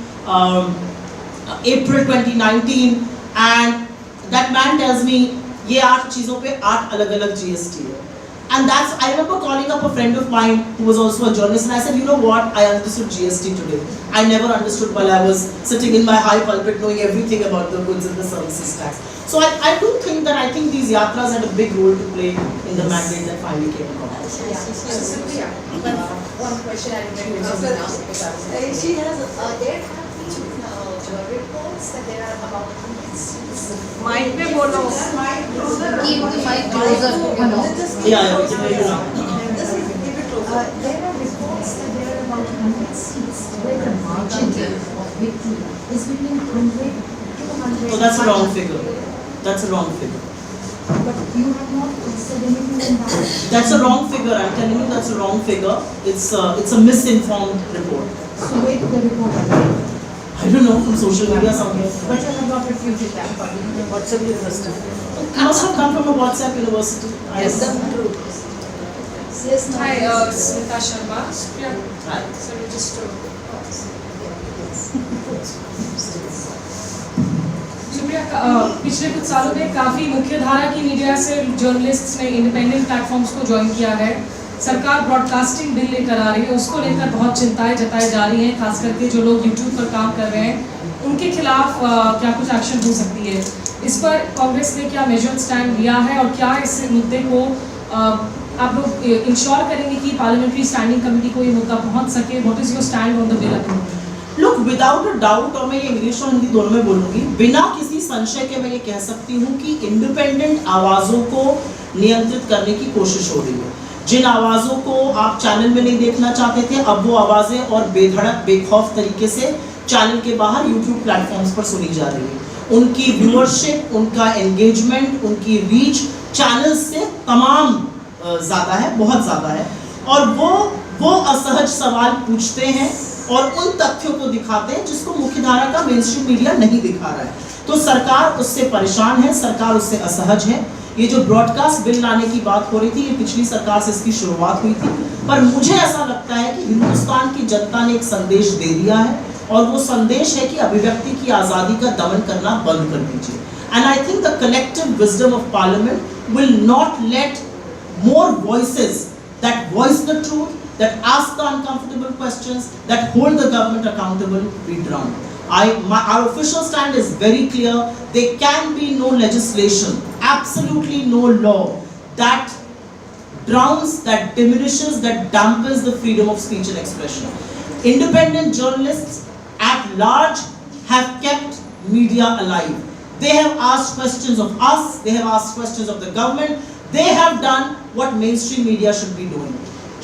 April 2019, and that man tells me, ये 8 चीजों पे 8 अलग-अलग GST है. And I remember calling up a friend of mine who was also a journalist, and I said, you know what, I understood GST today. I never understood while I was sitting in my high pulpit knowing everything about the goods and the services tax. So I do think that these yatras had a big role to play in the mandate that finally came about. One question I remember now. She has, there have been reports that there are about 100 seats. Mic पे बोलो. Keep the mic closer. Yeah. There are reports that there are about 100 seats where the margin of victory is between 100 to 200. So that's a wrong figure. That's a wrong figure. But you have not said anything in that. That's a wrong figure. I'm telling you, that's a wrong figure. It's a misinformed report. So where did the report come? I don't know, from social media somewhere. But you have not refuted that publicly. WhatsApp university. It must have come from a WhatsApp university. Yes, true. Yes, no. Hi, Smita Sharma. Hi. So we just पिछले कुछ सालों में काफ़ी मुख्य धारा की media से journalists ने इंडिपेंडेंट प्लेटफॉर्म्स को ज्वाइन किया है सरकार ब्रॉडकास्टिंग बिल लेकर आ रही है, उसको लेकर बहुत चिंताएं जताई जा रही हैं, खास करके जो लोग यूट्यूब पर काम कर रहे हैं उनके खिलाफ क्या कुछ एक्शन हो सकती है? इस पर कांग्रेस ने क्या मेजर स्टैंड लिया है और क्या इस मुद्दे को आप लोग इंश्योर करेंगे कि पार्लियामेंट्री स्टैंडिंग कमेटी को ये मुद्दा पहुंच सके? What is your stand on the bill? Look, without a doubt, और मैं ये इंग्लिश और हिंदी दोनों में बोलूंगी, बिना किसी संशय के मैं ये कह सकती हूँ कि इंडिपेंडेंट आवाज़ों को नियंत्रित करने की कोशिश हो रही है। जिन आवाज़ों को आप चैनल में नहीं देखना चाहते थे, अब वो आवाज़ें और बेधड़क बेखौफ तरीके से चैनल के बाहर यूट्यूब प्लेटफॉर्म्स पर सुनी जा रही है। उनकी व्यूअरशिप, उनका एंगेजमेंट, उनकी रीच चैनल से तमाम ज़्यादा है, बहुत ज़्यादा है। और वो असहज सवाल पूछते हैं और उन तथ्यों को दिखाते हैं जिसको मुख्यधारा का मेनस्ट्रीम मीडिया नहीं दिखा रहा है। तो सरकार उससे परेशान है, सरकार उससे असहज है। ये जो ब्रॉडकास्ट बिल लाने की बात हो रही थी, ये पिछली सरकार से इसकी शुरुआत हुई थी, पर मुझे ऐसा लगता है कि हिंदुस्तान की जनता ने एक संदेश दे दिया है, और वो संदेश है कि अभिव्यक्ति की आज़ादी का दमन करना बंद कर दीजिए। And I think the collective wisdom of parliament will not let more voices that voice the truth, that ask the uncomfortable questions, that hold the government accountable be drowned. Our official stand is very clear. There can be no legislation, absolutely no law that drowns, that diminishes, that dampens the freedom of speech and expression. Independent journalists at large have kept media alive. They have asked questions of us, they have asked questions of the government. They have done what mainstream media should be doing.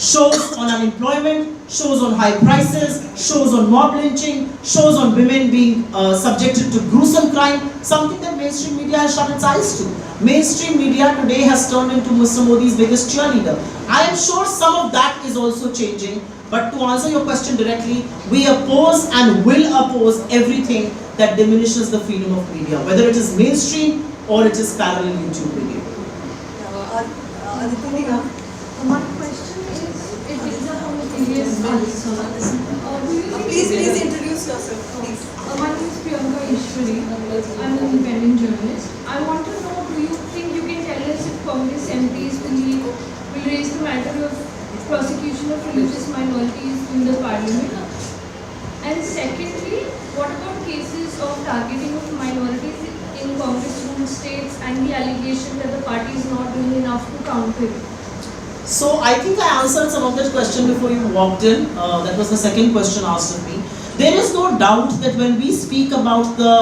Shows on unemployment, shows on high prices, shows on mob lynching, shows on women being subjected to gruesome crime, something that mainstream media has shut its eyes to. Mainstream media today has turned into Mr. Modi's biggest cheerleader. I am sure some of that is also changing, but to answer your question directly, we oppose and will oppose everything that diminishes the freedom of media, whether it is mainstream or it is parallel YouTube media. My question is, it builds up on the previous Please introduce yourself, please. My name is Priyanka Ishwari. I'm an independent journalist. I want to know, do you think you can tell us if Congress MPs will raise the matter of prosecution of religious minorities in the parliament? And secondly, what about cases of targeting of minorities in Congress-ruled states and the allegation that the party is not doing enough to counter it? So I think I answered some of that question before you walked in. That was the second question asked of me. There is no doubt that when we speak about the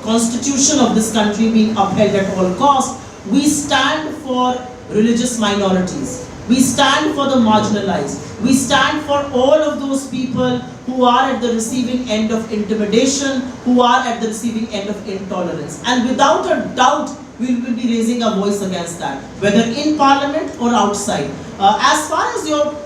constitution of this country being upheld at all costs, we stand for religious minorities. We stand for the marginalized. We stand for all of those people who are at the receiving end of intimidation, who are at the receiving end of intolerance. And without a doubt, we will be raising our voice against that, whether in parliament or outside. As far as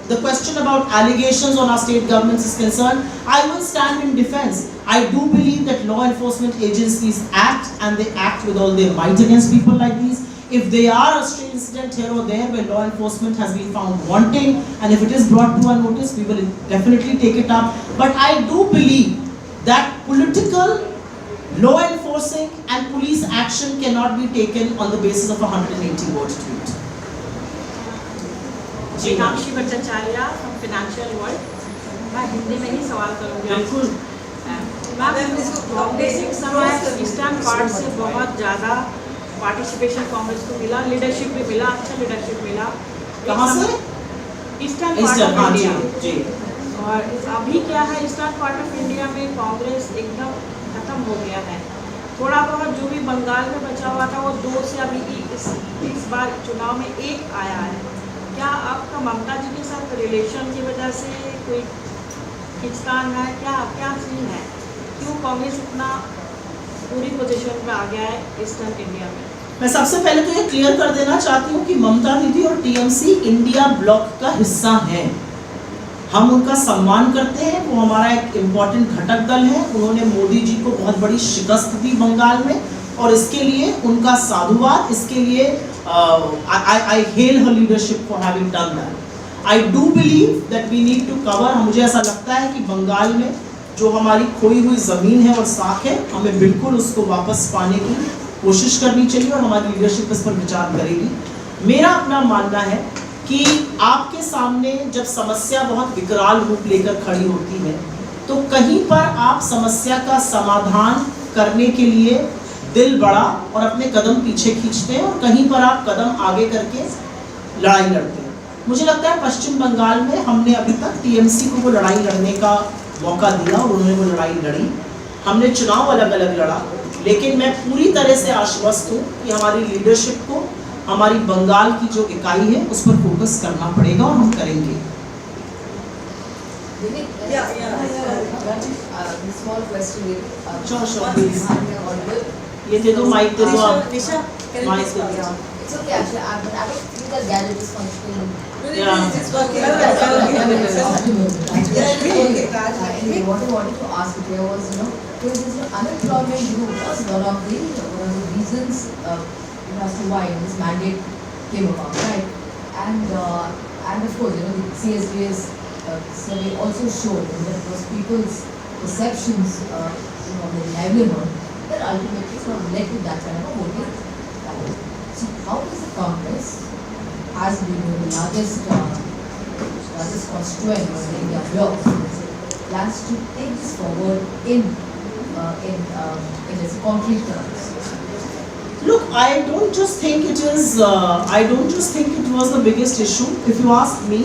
the question about allegations on our state governments is concerned, I will stand in defense. I do believe that law enforcement agencies act, and they act with all their might against people like these. If there are a stray incident here or there where law enforcement has been found wanting, and if it is brought to our notice, we will definitely take it up. But I do believe that political, law enforcing and police action cannot be taken on the basis of a 180-word tweet. Meenakshi Bhattacharya from financial world. मैं हिंदी में ही सवाल करूँगी। बिल्कुल। Basic समय eastern part से बहुत ज़्यादा participation Congress को मिला, लीडरशिप भी मिला, अच्छा लीडरशिप मिला। कहाँ से? Eastern part of India. जी। और अभी क्या है, ईस्टर्न पार्ट ऑफ इंडिया में कांग्रेस एकदम खत्म हो गया है। थोड़ा बहुत जो भी बंगाल में बचा हुआ था वो 2 से अभी इस बार चुनाव में 1 आया है। क्या आपका ममता जी के साथ रिलेशन की वजह से कोई खिंचतान है? क्या सीन है? क्यों कांग्रेस इतना पूरी पोजीशन में आ गया है ईस्टर्न इंडिया में? मैं सबसे पहले तो ये क्लियर कर देना चाहती हूँ कि ममता दीदी और टीएमसी इंडिया ब्लॉक का हिस्सा है। हम उनका सम्मान करते हैं, वो हमारा एक इम्पॉर्टेंट घटक दल है। उन्होंने मोदी जी को बहुत बड़ी शिकस्त दी बंगाल में, और इसके लिए उनका साधुवाद। इसके लिए I hail her leadership for having done that. I do believe that we need to cover. मुझे ऐसा लगता है कि बंगाल में जो हमारी खोई हुई ज़मीन है और साख है, हमें बिल्कुल उसको वापस पाने की कोशिश करनी चाहिए, और हमारी लीडरशिप इस पर विचार करेगी। मेरा अपना मानना है कि आपके सामने जब समस्या बहुत विकराल रूप लेकर खड़ी होती है तो कहीं पर आप समस्या का समाधान करने के लिए दिल बड़ा और अपने कदम पीछे खींचते हैं और कहीं पर आप कदम आगे करके लड़ाई लड़ते हैं। मुझे लगता है पश्चिम बंगाल में हमने अभी तक टीएमसी को वो लड़ाई लड़ने का मौका दिया और उन्होंने वो लड़ाई लड़ी। हमने चुनाव अलग अलग लड़ा, लेकिन मैं पूरी तरह से आश्वस्त हूँ कि हमारी लीडरशिप को हमारी बंगाल की जो इकाई है उस पर फोकस करना पड़ेगा और हम करेंगे। Small question. Sure, please. ये दे दो माइक, दे दो आप। Nisha, can माइक you दे please दो। It's okay, actually, I don't think that gadget is functioning. Yeah. It's working. Anyway, what I wanted to ask you was, because this unemployment was one of the reasons as to why this mandate came about, right? And of course, the CSB's survey also showed that it was people's perceptions of their livelihood that ultimately sort of led to that kind of a voting pattern. So how does the Congress, as being the largest constituent of the India bloc, plans to take this forward in its concrete terms? Look, I don't just think it was the biggest issue. If you ask me,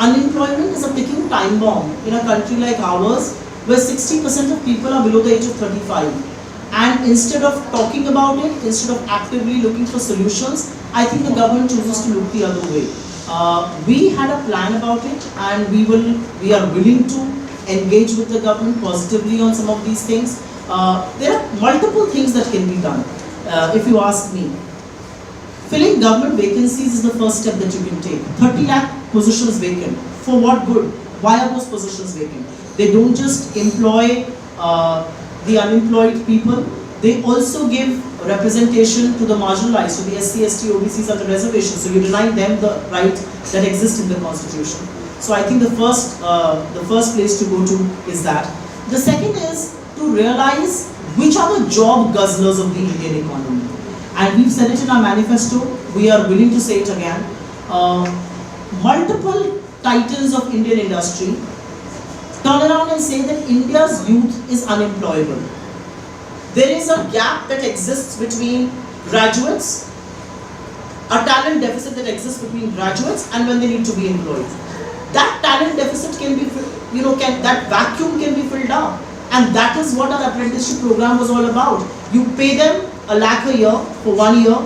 unemployment is a ticking time bomb in a country like ours, where 60% of people are below the age of 35. And instead of talking about it, instead of actively looking for solutions, I think the government chooses to look the other way. We had a plan about it, and we are willing to engage with the government positively on some of these things. There are multiple things that can be done. If you ask me, filling government vacancies is the first step that you can take. 30 lakh positions vacant. For what good? Why are those positions vacant? They don't just employ the unemployed people, they also give representation to the marginalized, to the SC, ST, OBCs under reservation. So you deny them the right that exists in the constitution. So I think the first place to go to is that. The second is to realize which are the job guzzlers of the Indian economy. And we've said it in our manifesto, we are willing to say it again. Multiple titans of Indian industry turn around and say that India's youth is unemployable. There is a gap that exists between graduates, a talent deficit that exists between graduates and when they need to be employed. That talent deficit can be, that vacuum can be filled up. And that is what our apprenticeship program was all about. You pay them a lakh a year for 1 year.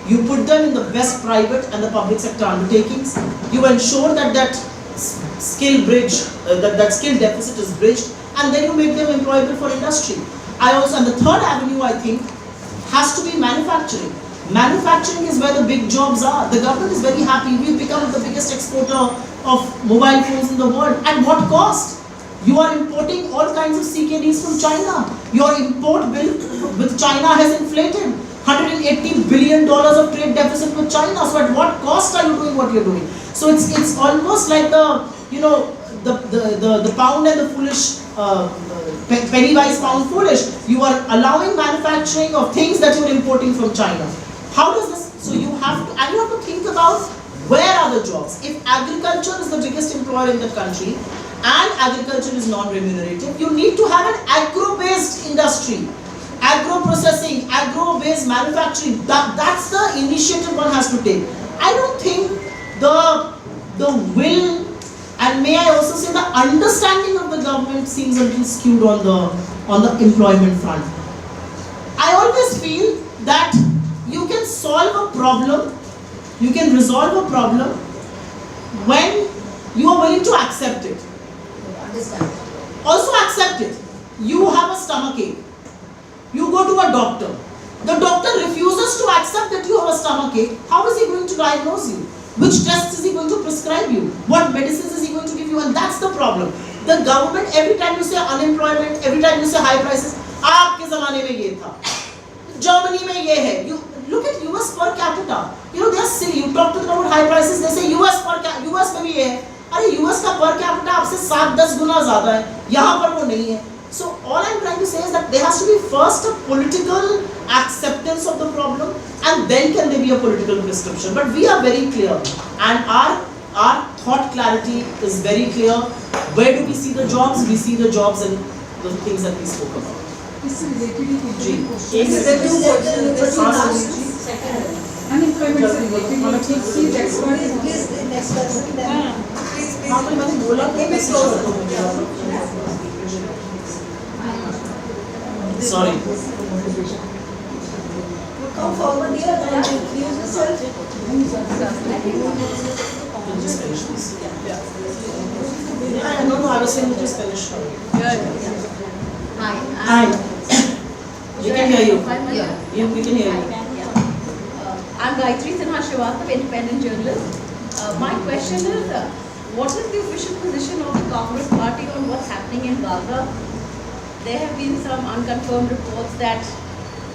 You put them in the best private and the public sector undertakings. You ensure that skill bridge, that skill deficit is bridged, and then you make them employable for industry. And the third avenue, I think, has to be manufacturing. Manufacturing is where the big jobs are. The government is very happy. We've become the biggest exporter of mobile phones in the world. At what cost? You are importing all kinds of CKDs from China. Your import bill with China has inflated. $180 billion of trade deficit with China. So at what cost are you doing what you're doing? So it's almost like the pound and the foolish, penny wise pound foolish. You are allowing manufacturing of things that you're importing from China. How does this? So you have to think about where are the jobs. If agriculture is the biggest employer in the country and agriculture is non-remunerative, you need to have an agro-based industry. Agro-processing, agro-based manufacturing, that's the initiative one has to take. I don't think the will, and may I also say the understanding of the government seems a little skewed on the employment front. I always feel that you can solve a problem, you can resolve a problem when you are willing to accept it. Understand. Also accept it. You have a stomach ache. You go to a doctor. The doctor refuses to accept that you have a stomach ache. How is he going to diagnose you? Which tests is he going to prescribe you? What medicines is he going to give you? And that's the problem. The government, every time you say unemployment, every time you say high prices, आपके ज़माने में ये था. Germany में ये है. You look at US per capita. They are silly. You talk to them about high prices, they say US में भी ये है. अरे US का per capita आपसे 7-10 गुना ज़्यादा है. यहाँ पर वो नहीं है. So all I'm trying to say is that there has to be first a political acceptance of the problem, and then can there be a political prescription. But we are very clear, and our our thought clarity is very clear. Where do we see the jobs? We see the jobs in the things that we spoke about. Ji Unemployment से related please next person मैंने बोला sorry. come forward here and introduce yourself. Just finish this. Yeah, no, I was saying just finish. Hi. We can hear you. We can hear you. I'm Gayatri Sinha Srivastava, independent journalist. My question is, what is the official position of the Congress Party on what's happening in Gaza? There have been some unconfirmed reports that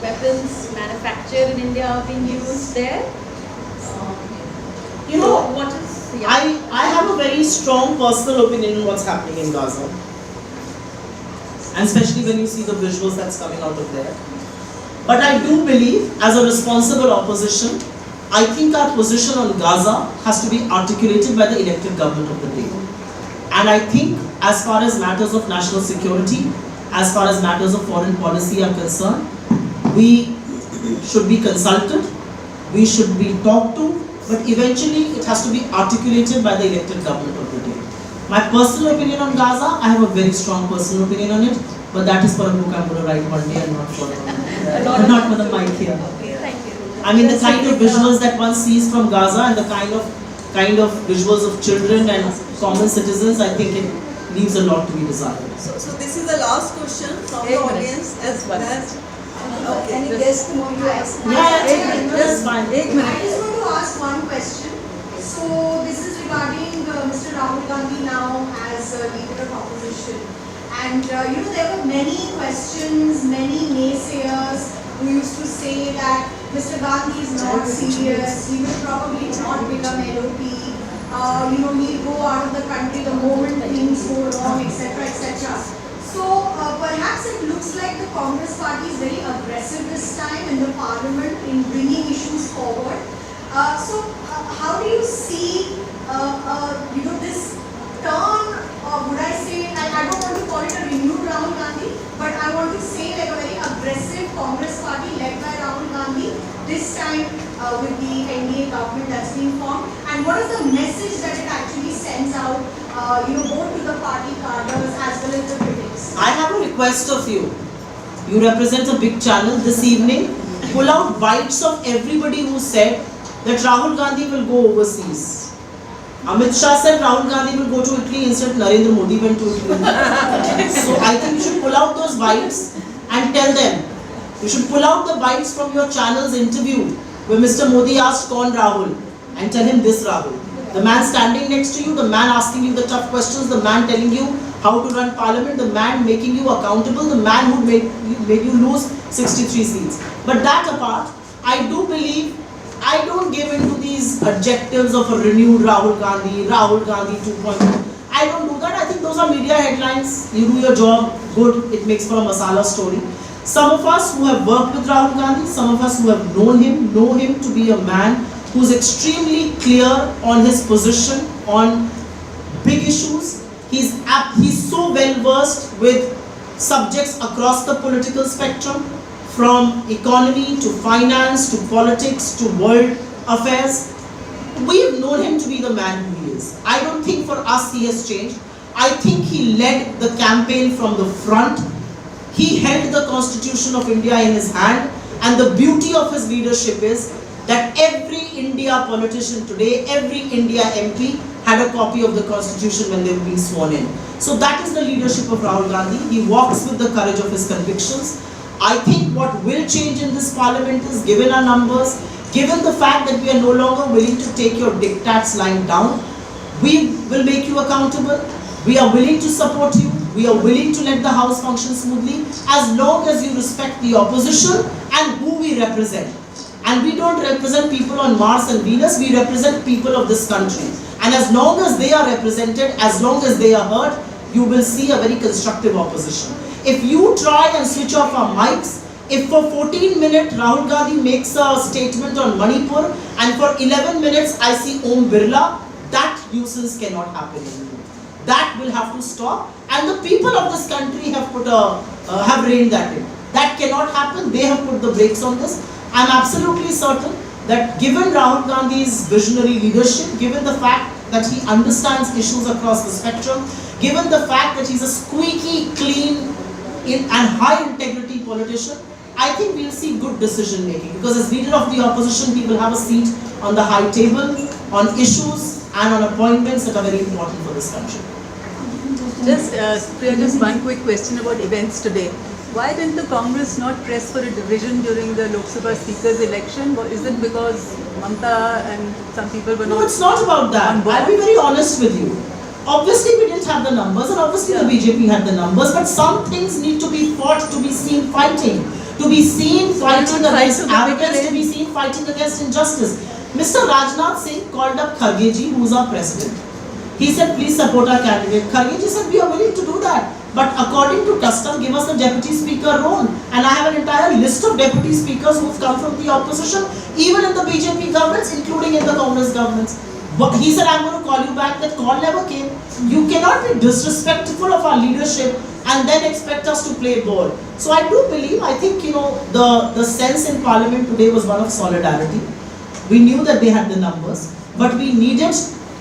weapons manufactured in India are being used there. You know, what is? I have a very strong personal opinion on what's happening in Gaza. And especially when you see the visuals that's coming out of there. But I do believe, as a responsible opposition, I think our position on Gaza has to be articulated by the elected government of the day. And I think, as far as matters of national security, as far as matters of foreign policy are concerned, we should be consulted, we should be talked to, but eventually it has to be articulated by the elected government of the day. My personal opinion on Gaza, I have a very strong personal opinion on it, but that is for a book I'm going to write one day and not for the mic here. I mean, the kind of visuals that one sees from Gaza and the kind of visuals of children and common citizens, I think it leaves a lot to be desired. So this is the last question from the audience as well as. Okay. Any guest who want to ask? Yeah, that's fine. I just want to ask one question. So this is regarding Mr. Rahul Gandhi now as leader of opposition. And there were many questions, many naysayers who used to say that Mr. Gandhi is not serious, he will probably not become LOP, he'll go out of the country the moment things go wrong, etc., etc. So perhaps it looks like the Congress party is very aggressive this time in the parliament in bringing issues forward. So how do you see this turn, or would I say, I don't want to call it a renewed Rahul Gandhi, but I want to say like a very aggressive Congress party led by Rahul Gandhi, this time with the NDA government that's been formed, and what is the message that it actually sends out, both to the party cadres as well as the critics? I have a request of you. You represent a big channel this evening. Pull out bites of everybody who said that Rahul Gandhi will go overseas. Amit Shah said Rahul Gandhi will go to Italy, instead Narendra Modi went to Italy. So I think you should pull out those bites and tell them. You should pull out the bites from your channel's interview where Mr. Modi asked Kaun Rahul and tell him this Rahul. The man standing next to you, the man asking you the tough questions, the man telling you how to run parliament, the man making you accountable, the man who made you lose 63 seats. But that apart, I do believe, I don't give into these adjectives of a renewed Rahul Gandhi 2.0. I don't do that. I think those are media headlines. You do your job, good, it makes for a masala story. Some of us who have worked with Rahul Gandhi, some of us who have known him to be a man who's extremely clear on his position on big issues. He's so well versed with subjects across the political spectrum, from economy to finance to politics to world affairs. We've known him to be the man who he is. I don't think for us he has changed. I think he led the campaign from the front. He held the Constitution of India in his hand, and the beauty of his leadership is that every India politician today, every India MP had a copy of the Constitution when they were being sworn in. So that is the leadership of Rahul Gandhi. He walks with the courage of his convictions. I think what will change in this parliament is, given our numbers, given the fact that we are no longer willing to take your diktats lying down, we will make you accountable. We are willing to support you. We are willing to let the house function smoothly, as long as you respect the opposition and who we represent. And we don't represent people on Mars and Venus, we represent people of this country. And as long as they are represented, as long as they are heard, you will see a very constructive opposition. If you try and switch off our mics, if for 14 minutes Rahul Gandhi makes a statement on Manipur and for 11 minutes I see Om Birla, that nuisance cannot happen anymore. That will have to stop, and the people of this country have reined that in. That cannot happen. They have put the brakes on this. I'm absolutely certain that given Rahul Gandhi's visionary leadership, given the fact that he understands issues across the spectrum, given the fact that he's a squeaky clean and high integrity politician, I think we'll see good decision making, because as leader of the opposition he will have a seat on the high table on issues and on appointments that are very important for this country. Just one quick question about events today. Why didn't the Congress not press for a division during the Lok Sabha Speaker's election? Is it because Mamata and some people were not? No, it's not about that. I'll be very honest with you. Obviously we didn't have the numbers, and obviously the BJP had the numbers, but some things need to be fought to be seen fighting. To be seen fighting against arrogance, to be seen fighting against injustice. Mr. Rajnath Singh called up Kharge ji, who is our president. He said, please support our candidate. Kharge ji said, we are willing to do that. But according to custom, give us the deputy speaker role. And I have an entire list of deputy speakers who have come from the opposition, even in the BJP governments, including in the Congress governments. But he said, I'm going to call you back. That call never came. You cannot be disrespectful of our leadership and then expect us to play ball. So I do believe, I think, the sense in Parliament today was one of solidarity. We knew that they had the numbers, but we needed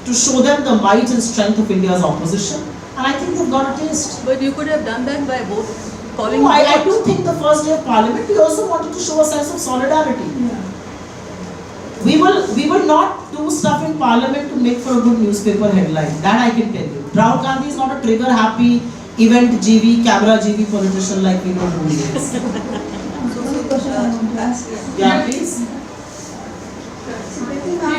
to show them the might and strength of India's opposition. And I think they've got a taste. But you could have done that by both calling. No, I do think the first day of Parliament, we also wanted to show a sense of solidarity. Yeah. We will not do stuff in Parliament to make for a good newspaper headline. That I can tell you. Rahul Gandhi is not a trigger-happy, event-GV, camera-GV politician like we know who he is. Yeah, please.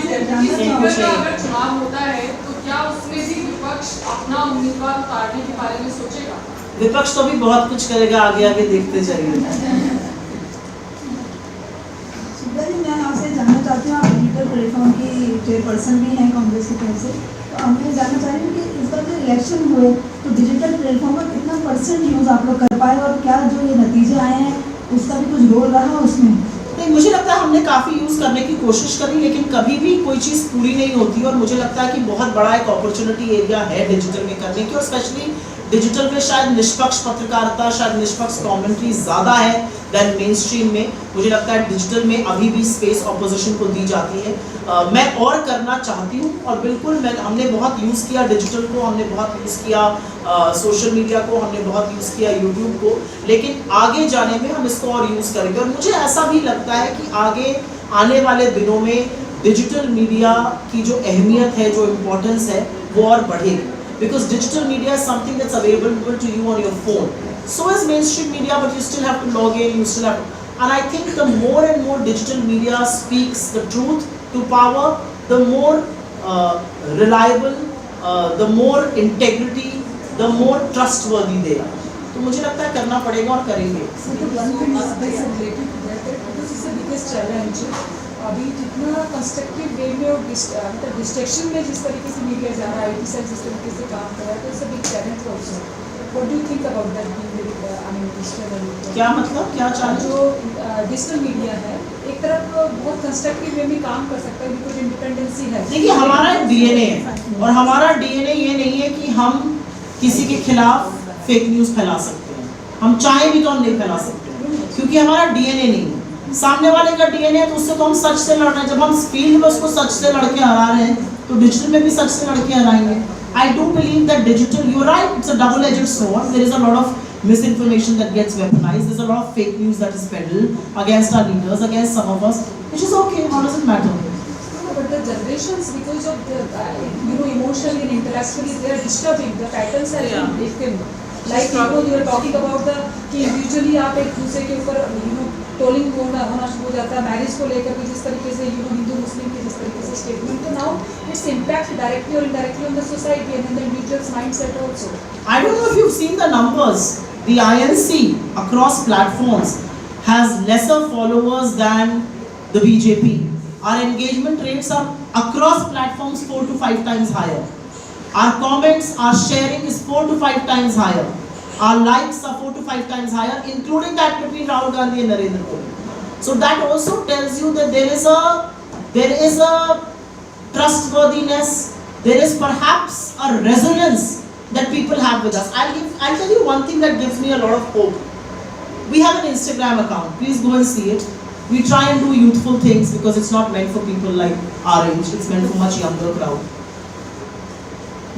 अगर चुनाव होता है तो क्या उसमें भी विपक्ष अपना उम्मीदवार उतारने के बारे में सोचेगा? विपक्ष तो भी बहुत कुछ करेगा, आगे आगे देखते जाइए। मैं आपसे जानना चाहती हूँ, आप डिजिटल प्लेटफॉर्म की चेयरपर्सन भी हैं कांग्रेस की तरफ से, तो मैं जानना चाह रही हूँ कि इस बार जो इलेक्शन हुए तो डिजिटल प्लेटफॉर्म का कितना % यूज़ आप लोग कर पाए, और क्या जो ये नतीजे आए हैं उसका भी कुछ रोल रहा उसमें? नहीं, मुझे लगता है हमने काफ़ी यूज़ करने की कोशिश करी, लेकिन कभी भी कोई चीज़ पूरी नहीं होती, और मुझे लगता है कि बहुत बड़ा एक अपॉर्चुनिटी एरिया है डिजिटल में करने की, और स्पेशली डिजिटल पे शायद निष्पक्ष पत्रकारिता, शायद निष्पक्ष कमेंट्री ज़्यादा है दैन मेन स्ट्रीम में। मुझे लगता है डिजिटल में अभी भी स्पेस ऑपोजिशन को दी जाती है। मैं और करना चाहती हूँ, और बिल्कुल हमने बहुत यूज़ किया डिजिटल को, हमने बहुत यूज़ किया सोशल मीडिया को, हमने बहुत यूज़ किया यूट्यूब को, लेकिन आगे जाने में हम इसको और यूज़ करेंगे। और मुझे ऐसा भी लगता है कि आगे आने वाले दिनों में डिजिटल मीडिया की जो अहमियत है, जो इम्पोर्टेंस है, वो और बढ़ेगी, because digital media is something that's available to you on your phone. So is mainstream media, but you still have to log in, you still have to, and I think the more and more digital media speaks the truth to power, the more reliable, the more integrity, the more trustworthy they are. तो मुझे लगता है करना पड़ेगा और करेंगे। अभी जितना कंस्ट्रक्टिव वे में और डिस्ट्रैक्शन में जिस तरीके से मीडिया जा रहा है, IT सेल जिस तरीके से काम कर रहा है, तो it's a big challenge also. What do you think about that? क्या मतलब, क्या चैलेंज? जो डिजिटल मीडिया है एक तरफ बहुत कंस्ट्रक्टिव वे में काम कर सकता है, बिकॉज इंडिपेंडेंसी है। देखिए, हमारा DNA है, और हमारा DNA ये नहीं है कि हम किसी के खिलाफ फेक न्यूज़ फैला सकते हैं। हम चाहे भी तो हम नहीं फैला सकते, क्योंकि हमारा DNA नहीं है। सामने वाले का DNA है, तो उससे तो हम सच से लड़ रहे हैं। जब हम फील्ड में उसको सच से लड़के हरा रहे हैं, तो डिजिटल में भी सच से लड़के हराएंगे। I do believe that digital, you're right, it's a double-edged sword. There is a lot of misinformation that gets weaponized. There's a lot of fake news that is peddled against our leaders, against some of us, which is okay. How does it matter? But the generations, because of the emotionally and intellectually, they are disturbing. The patterns are being broken. Like you are talking about the कि individually आप एक दूसरे के ऊपर tolling होना शुरू हो जाता है, मैरिज को लेकर भी जिस तरीके से हिंदू मुस्लिम की जिस तरीके से स्टेटमेंट, तो नाउ इट्स इम्पैक्ट डायरेक्टली और indirectly on the society and in the individuals mindset also. I don't know if you've seen the numbers. The INC across platforms has lesser followers than the BJP. Our engagement rates are across platforms 4 to 5 times higher. Our comments, our sharing is 4 to 5 times higher. Our likes are 4 to 5 times higher, including that between Rahul Gandhi and Narendra Modi. So that also tells you that there is a trustworthiness, there is perhaps a resonance that people have with us. I'll tell you one thing that gives me a lot of hope. We have an Instagram account. Please go and see it. We try and do youthful things because it's not meant for people like our age. It's meant for much younger crowd.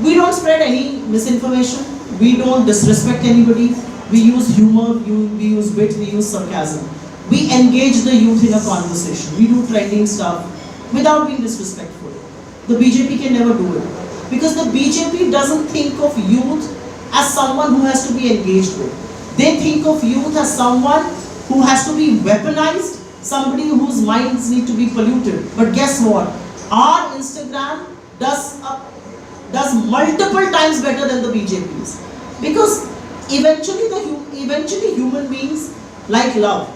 We don't spread any misinformation. We don't disrespect anybody. We use humor, we use wit, we use sarcasm. We engage the youth in a conversation. We do trending stuff without being disrespectful. The BJP can never do it. Because the BJP doesn't think of youth as someone who has to be engaged with. They think of youth as someone who has to be weaponized, somebody whose minds need to be polluted. But guess what? Our Instagram does multiple times better than the BJP's. Because eventually human beings like love.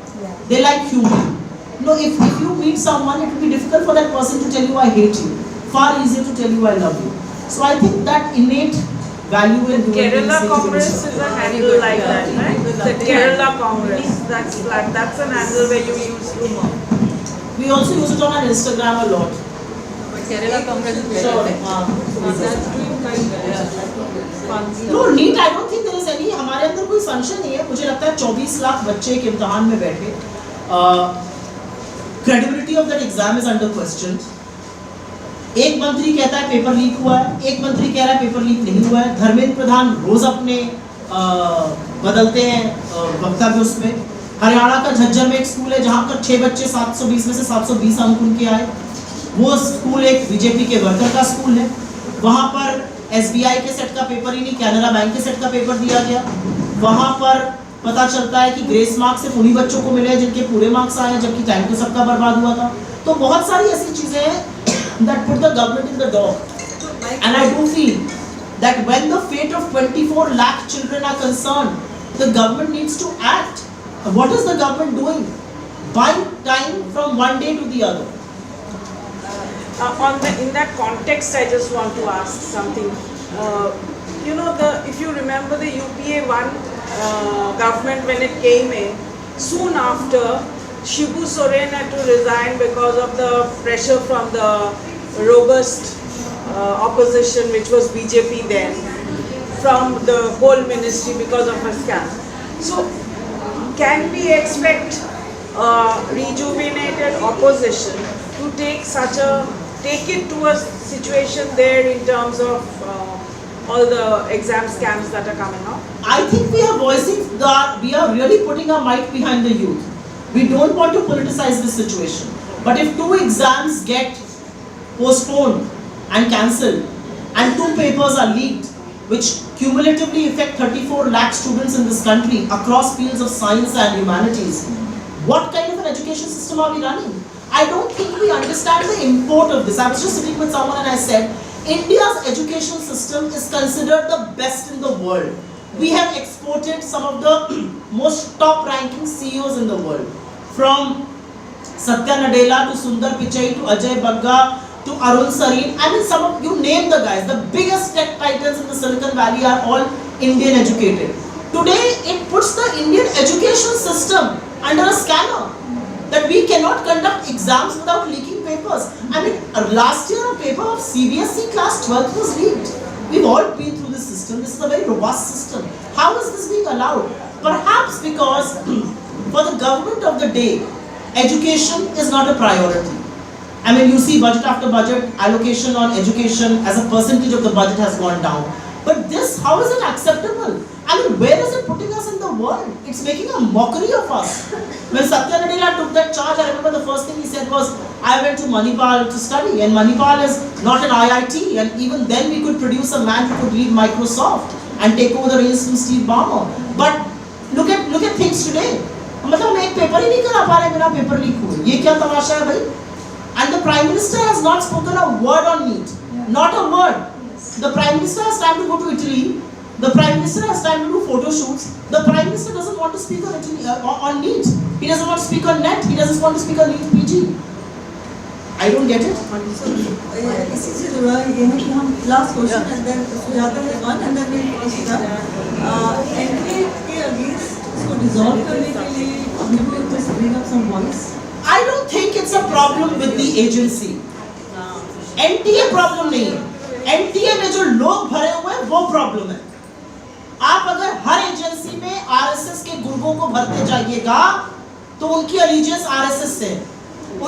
They like humor. No, if you meet someone, it will be difficult for that person to tell you I hate you. Far easier to tell you I love you. So I think that innate value in human beings. Kerala Congress is a handle like that, right? The Kerala Congress. That's an angle where you use humor. We also use it on our Instagram a lot. But Kerala Congress is very Sure. effective. No, NEET, I don't think there is any, हमारे अंदर कोई संशय नहीं है. मुझे लगता है 24 लाख बच्चे एक इम्तिहान में बैठे. Credibility of that exam is under question. एक मंत्री कहता है पेपर लीक हुआ है, एक मंत्री कह रहा है पेपर लीक नहीं हुआ है. धर्मेंद्र प्रधान रोज अपने बदलते हैं वक्तव्य उसमें. हरियाणा का झज्जर में एक स्कूल है जहाँ पर 6 बच्चे 720 में से 720 अंक उनके आए. वो स्कूल एक बीजेपी के वर्कर का स्कूल है. वहाँ पर SBI के सेट का पेपर ही नहीं, कैनरा बैंक के सेट का पेपर दिया गया. वहाँ पर पता चलता है कि ग्रेस मार्क्स सिर्फ उन्हीं बच्चों को मिले हैं जिनके पूरे मार्क्स आए हैं, जबकि टाइम तो सबका बर्बाद हुआ था. तो बहुत सारी ऐसी चीजें हैं that put the government in the dock. And I do feel that when the fate of 24 lakh children are concerned, the government needs to act. What is the government doing? Buying time from one day to the other. In that context, I just want to ask something. If you remember the UPA 1 government when it came in, soon after, Shibu Soren had to resign because of the pressure from the robust opposition, which was BJP then, from the coal ministry because of a scam. So, can we expect rejuvenated opposition to take it to a situation there in terms of all the exam scams that are coming out? I think we are voicing that we are really putting our might behind the youth. We don't want to politicize this situation. But if 2 exams get postponed and cancelled and 2 papers are leaked, which cumulatively affect 34 lakh students in this country across fields of science and humanities, what kind of an education system are we running? I don't think we understand the import of this. I was just sitting with someone and I said, India's education system is considered the best in the world. We have exported some of the most top-ranking CEOs in the world. From Satya Nadella to Sundar Pichai to Ajay Bagga to Arun Sareen. I mean, you name the guys. The biggest tech titans in the Silicon Valley are all Indian educated. Today, it puts the Indian education system under a scanner. That we cannot conduct exams without leaking papers. I mean, last year a paper of CBSE class 12th was leaked. We've all been through this system. This is a very robust system. How is this being allowed? Perhaps because for the government of the day, education is not a priority. I mean, you see budget after budget, allocation on education as a percentage of the budget has gone down. But this, how is it acceptable? I mean, where is it putting us in the world? It's making a mockery of us. When Satya Nadella took that charge, I remember the first thing he said was, I went to Manipal to study, and Manipal is not an IIT, and even then we could produce a man who could lead Microsoft and take over the reins from Steve Ballmer. But look at things today. मतलब हम एक paper ही नहीं करा पा रहे बिना paper leak हुए. ये क्या तमाशा है भाई? And the Prime Minister has not spoken a word on NEET. Not a word. The Prime Minister has time to go to Italy. The Prime Minister has time to do photo shoots. The Prime Minister doesn't want to speak on Italy, on NEET. He doesn't want to speak on NET. He doesn't want to speak on NEET PG. I don't get it. इसी से जुड़ा ये है कि हम last question and then Sujata has one and then we NTA के against इसको dissolve करने के लिए we will just bring up some voice. I don't think it's a problem with the agency. NTA problem नहीं है. NTA में जो लोग भरे हुए हैं वो प्रॉब्लम है। आप अगर हर एजेंसी में आरएसएस के गुर्गों को भरते जाइएगा तो उनकी अलीजियंस आरएसएस से है,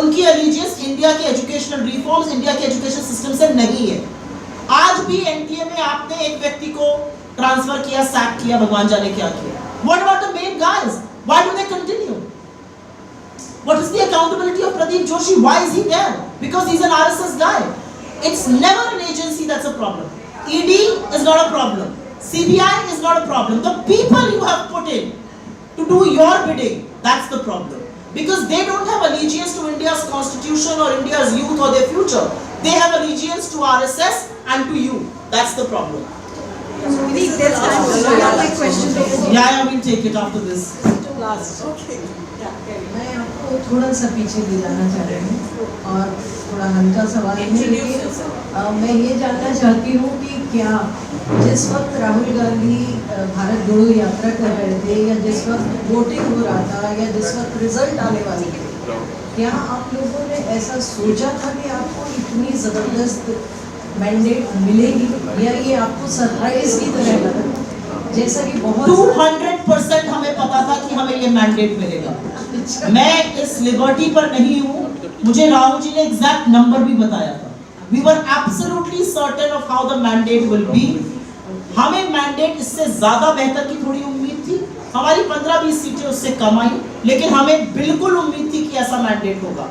उनकी अलीजियंस इंडिया के एजुकेशनल रिफॉर्म्स, इंडिया के एजुकेशन सिस्टम से नहीं है। आज भी एनटीए में आपने एक व्यक्ति को ट्रांसफर किया, सैक किया, भगवान जाने क्या किया। What about the main guys? Why do they continue? What is the accountability of Pradeep Joshi? Why is he there? Because he's an RSS guy. It's never an agency that's a problem. ED is not a problem. CBI is not a problem. The people you have put in to do your bidding, that's the problem. Because they don't have allegiance to India's constitution or India's youth or their future. They have allegiance to RSS and to you. That's the problem. Yeah, we'll take it after this. Last. Okay. मैं आपको थोड़ा सा पीछे ले जाना चाह रही हूँ और थोड़ा हल्का सवाल है कि मैं ये जानना चाहती हूँ कि क्या जिस वक्त राहुल गांधी भारत जोड़ो यात्रा कर रहे थे या जिस वक्त वोटिंग हो रहा था या जिस वक्त रिजल्ट आने वाले थे, क्या आप लोगों ने ऐसा सोचा था कि आपको इतनी ज़बरदस्त मैंडेट मिलेगी या ये आपको सरप्राइज की तरह लगा? जैसा कि बहुत 200% हमें पता था कि हमें ये मैंडेट मिलेगा। मैं इस लिबर्टी पर नहीं हूँ, मुझे राहुल जी ने एग्जैक्ट नंबर भी बताया था। We were absolutely certain of how the mandate will be. हमें मैंडेट इससे ज्यादा बेहतर की थोड़ी उम्मीद थी, हमारी 15-20 सीटें उससे कम आई, लेकिन हमें बिल्कुल उम्मीद थी कि ऐसा मैंडेट होगा।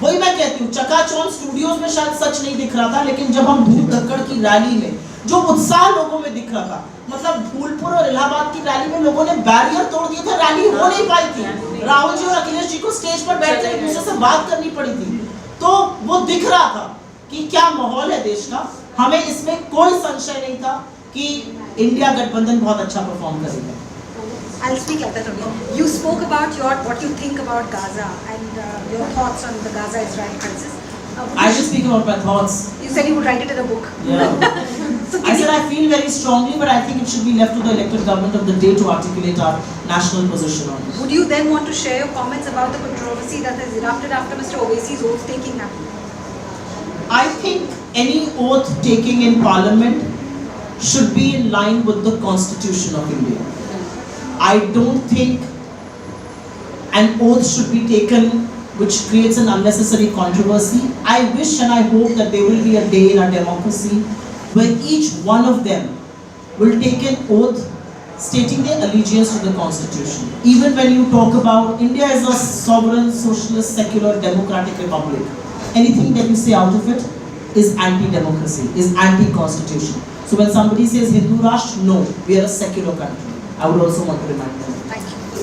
वही मैं कहती हूँ, चकाचौंध स्टूडियोज में शायद सच नहीं दिख रहा था, लेकिन जब हम धूप धक्कड़ की रैली में जो उत्साह लोगों में दिख रहा था, मतलब फूलपुर और इलाहाबाद की रैली में लोगों ने बैरियर तोड़ दिए थे, रैली हो नहीं पाई थी। राहुल जी और अखिलेश जी को स्टेज पर बैठकर एक दूसरे से बात करनी पड़ी थी, तो वो दिख रहा था कि क्या माहौल है देश का। हमें इसमें कोई संशय नहीं था कि इंडिया गठबंधन बहुत अच्छा परफॉर्म करेगा। I'll speak like that only. You spoke about what you think about Gaza and your thoughts on the Gaza-Israel crisis. I just speak about my thoughts. You said you would write it in a book. Yeah. I said I feel very strongly, but I think it should be left to the elected government of the day to articulate our national position on it. Would you then want to share your comments about the controversy that has erupted after Mr. Owaisi's oath taking happened? I think any oath taking in Parliament should be in line with the Constitution of India. I don't think an oath should be taken which creates an unnecessary controversy. I wish and I hope that there will be a day in our democracy where each one of them will take an oath stating their allegiance to the Constitution. Even when you talk about India is a sovereign, socialist, secular, democratic republic, anything that you say out of it is anti-democracy, is anti-constitution. So when somebody says Hindu Rashtra, no, we are a secular country. I would also want to remind them.